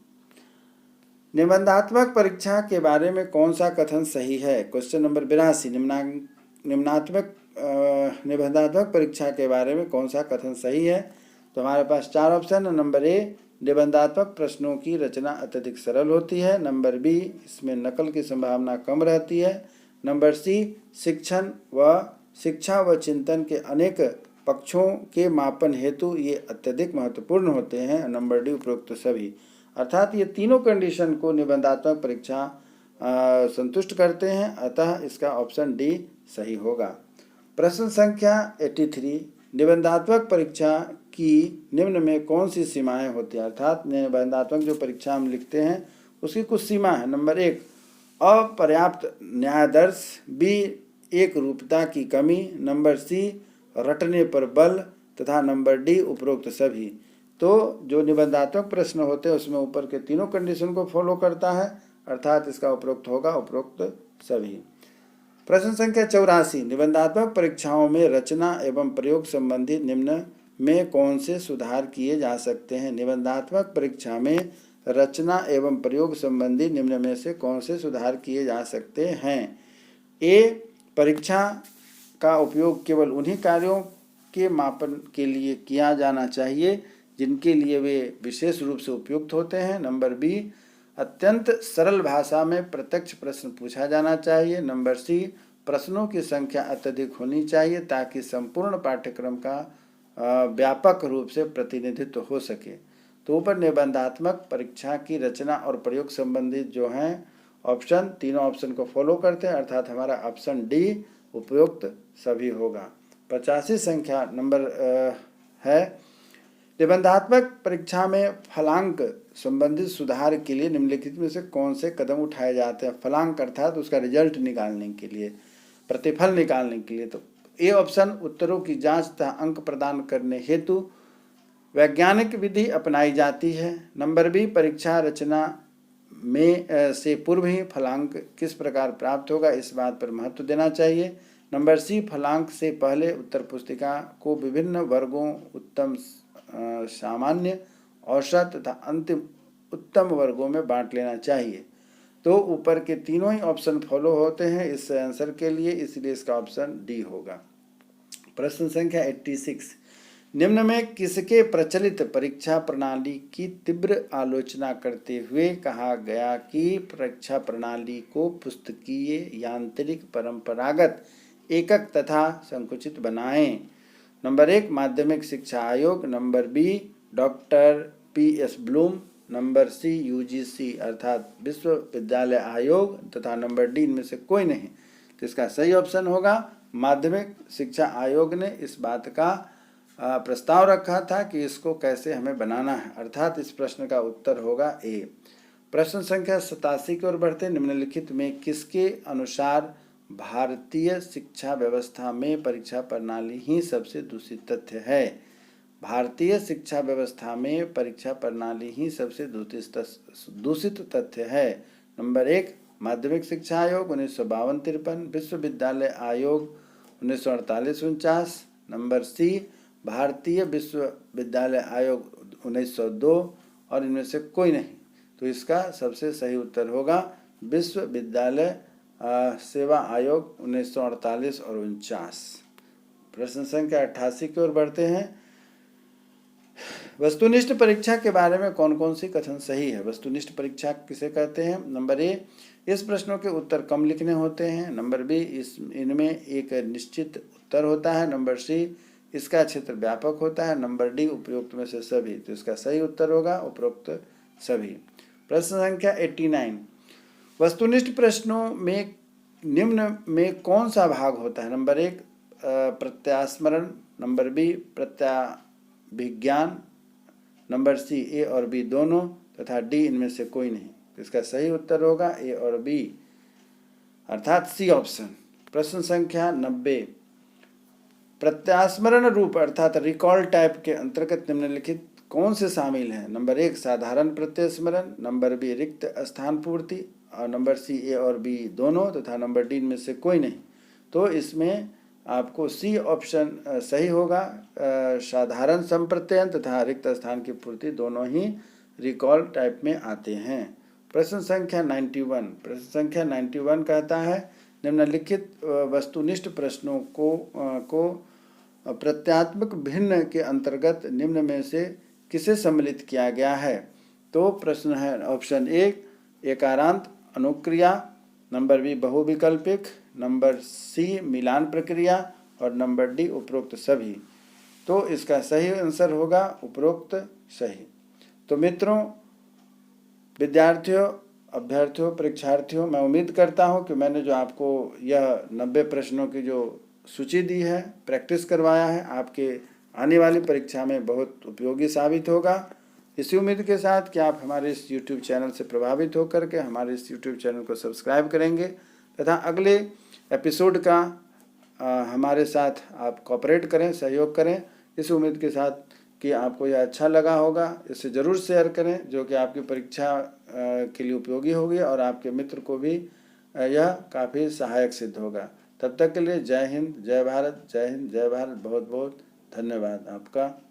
निबंधात्मक परीक्षा के बारे में कौन सा कथन सही है। क्वेश्चन नंबर 82, निबंधात्मक परीक्षा के बारे में कौन सा कथन सही है। तो हमारे पास 4 ऑप्शन है। नंबर ए, निबंधात्मक प्रश्नों की रचना अत्यधिक सरल होती है। नंबर बी, इसमें नकल की संभावना कम रहती है। नंबर सी, शिक्षा व चिंतन के अनेक पक्षों के मापन हेतु ये अत्यधिक महत्वपूर्ण होते हैं। नंबर डी, उपरोक्त सभी। अर्थात ये तीनों कंडीशन को निबंधात्मक परीक्षा संतुष्ट करते हैं, अतः इसका ऑप्शन डी सही होगा। प्रश्न संख्या 83, निबंधात्मक परीक्षा की निम्न में कौन सी सीमाएं होती हैं, अर्थात निबंधात्मक जो परीक्षा हम लिखते हैं उसकी कुछ सीमा है। नंबर 1, अपर्याप्त न्यायादर्श। बी, एक रूपता की कमी। नंबर सी, रटने पर बल। तथा नंबर डी, उपरोक्त सभी। तो जो निबंधात्मक प्रश्न होते हैं उसमें ऊपर के तीनों कंडीशन को फॉलो करता है, अर्थात इसका उपरोक्त होगा उपरोक्त सभी। प्रश्न संख्या 84, निबंधात्मक परीक्षाओं में रचना एवं प्रयोग संबंधी निम्न में कौन से सुधार किए जा सकते हैं। निबंधात्मक परीक्षा में रचना एवं प्रयोग संबंधी निम्न में से कौन से सुधार किए जा सकते हैं। ए, परीक्षा का उपयोग केवल उन्हीं कार्यों के मापन के लिए किया जाना चाहिए जिनके लिए वे विशेष रूप से उपयुक्त होते हैं। नंबर बी, अत्यंत सरल भाषा में प्रत्यक्ष प्रश्न पूछा जाना चाहिए। नंबर सी, प्रश्नों की संख्या अत्यधिक होनी चाहिए ताकि संपूर्ण पाठ्यक्रम का व्यापक रूप से प्रतिनिधित्व हो सके। तो ऊपर निबंधात्मक परीक्षा की रचना और प्रयोग संबंधित जो हैं ऑप्शन, तीनों ऑप्शन को फॉलो करते हैं, अर्थात हमारा ऑप्शन डी उपयुक्त सभी होगा। 85 संख्या नंबर है, निबंधात्मक परीक्षा में फलांक संबंधित सुधार के लिए निम्नलिखित में से कौन से कदम उठाए जाते हैं। फलांक अर्थात उसका रिजल्ट निकालने के लिए, प्रतिफल निकालने के लिए। तो ए ऑप्शन, उत्तरों की जांच तथा अंक प्रदान करने हेतु वैज्ञानिक विधि अपनाई जाती है। नंबर बी, परीक्षा रचना में से पूर्व ही फलांक किस प्रकार प्राप्त होगा इस बात पर महत्व देना चाहिए। नंबर सी, फलांक से पहले उत्तर पुस्तिका को विभिन्न वर्गों, उत्तम, सामान्य, औसत तथा अंतिम उत्तम वर्गों में बांट लेना चाहिए। तो ऊपर के तीनों ही ऑप्शन फॉलो होते हैं इस आंसर के लिए, इसलिए इसका ऑप्शन डी होगा। प्रश्न संख्या 86, निम्न में किसके प्रचलित परीक्षा प्रणाली की तीव्र आलोचना करते हुए कहा गया कि परीक्षा प्रणाली को पुस्तकीय, यांत्रिक, परंपरागत, एकक तथा संकुचित बनाएं। नंबर 1, माध्यमिक शिक्षा आयोग। Number B, doctor PS Bloom. Number C, UGC अर्थात विश्वविद्यालय आयोग। तथा नंबर डी, इनमें से कोई नहीं। तो इसका सही ऑप्शन होगा माध्यमिक शिक्षा आयोग ने इस बात का प्रस्ताव रखा था कि इसको कैसे हमें बनाना है, अर्थात इस प्रश्न का उत्तर होगा ए। प्रश्न संख्या 87 की ओर बढ़ते, निम्नलिखित में किसके अनुसार भारतीय शिक्षा व्यवस्था में परीक्षा प्रणाली ही सबसे दूषित तथ्य है। भारतीय शिक्षा व्यवस्था में परीक्षा प्रणाली ही सबसे दूषित तथ्य है। नंबर 1, माध्यमिक शिक्षा आयोग 1952-53, विश्वविद्यालय आयोग 1948-49। नंबर सी, भारतीय विश्वविद्यालय आयोग 1902, और इनमें से कोई नहीं। तो इसका सबसे सही उत्तर होगा विश्वविद्यालय सेवा आयोग 1948 और 49। प्रश्न संख्या 88 की ओर बढ़ते हैं, वस्तुनिष्ठ परीक्षा के बारे में कौन कौन सी कथन सही है? वस्तुनिष्ठ परीक्षा किसे कहते हैं? नंबर ए, इस प्रश्नों के उत्तर कम लिखने होते हैं। नंबर बी, इनमें एक निश्चित उत्तर होता है। नंबर सी, इसका क्षेत्र व्यापक होता है। नंबर डी, उपरोक्त में से सभी। तो इसका सही उत्तर होगा उपरोक्त सभी। प्रश्न संख्या 89, वस्तुनिष्ठ प्रश्नों में निम्न में कौन सा भाग होता है? नंबर एक, प्रत्यास्मरण। नंबर बी, प्रत्याभिज्ञान। नंबर सी, ए और बी दोनों, तथा डी इनमें से कोई नहीं। तो इसका सही उत्तर होगा ए और बी, अर्थात सी ऑप्शन। प्रश्न संख्या 90, प्रत्यास्मरण रूप अर्थात रिकॉल टाइप के अंतर्गत निम्नलिखित कौन से शामिल हैं? नंबर एक, साधारण प्रत्यास्मरण। नंबर बी, रिक्त स्थान पूर्ति। और नंबर सी, ए और बी दोनों, तथा नंबर डी इनमें से कोई नहीं। तो इसमें आपको सी ऑप्शन सही होगा। साधारण संप्रत्ययन तथा रिक्त स्थान की पूर्ति दोनों ही रिकॉल टाइप में आते हैं। प्रश्न संख्या 91, प्रश्न संख्या 91 कहता है निम्नलिखित वस्तुनिष्ठ प्रश्नों को प्रत्यात्मक भिन्न के अंतर्गत निम्न में से किसे सम्मिलित किया गया है? तो प्रश्न है ऑप्शन एक, एकारांत अनुक्रिया। नंबर बी, बहुविकल्पिक। नंबर सी, मिलान प्रक्रिया। और नंबर डी, उपरोक्त सभी। तो इसका सही आंसर होगा उपरोक्त सही। तो मित्रों, विद्यार्थियों, अभ्यर्थियों, परीक्षार्थियों, मैं उम्मीद करता हूं कि मैंने जो आपको यह 90 प्रश्नों की जो सूची दी है, प्रैक्टिस करवाया है, आपके आने वाली परीक्षा में बहुत उपयोगी साबित होगा। इसी उम्मीद के साथ कि आप हमारे इस YouTube चैनल से प्रभावित होकर के हमारे इस YouTube चैनल को सब्सक्राइब करेंगे तथा अगले एपिसोड का हमारे साथ आप कोऑपरेट करें, सहयोग करें। इस उम्मीद के साथ कि आपको यह अच्छा लगा होगा। इसे ज़रूर शेयर करें, जो कि आपकी परीक्षा के लिए उपयोगी होगी और आपके मित्र को भी यह काफ़ी सहायक सिद्ध होगा। तब तक के लिए जय हिंद, जय भारत। जय हिंद, जय भारत। बहुत बहुत धन्यवाद आपका।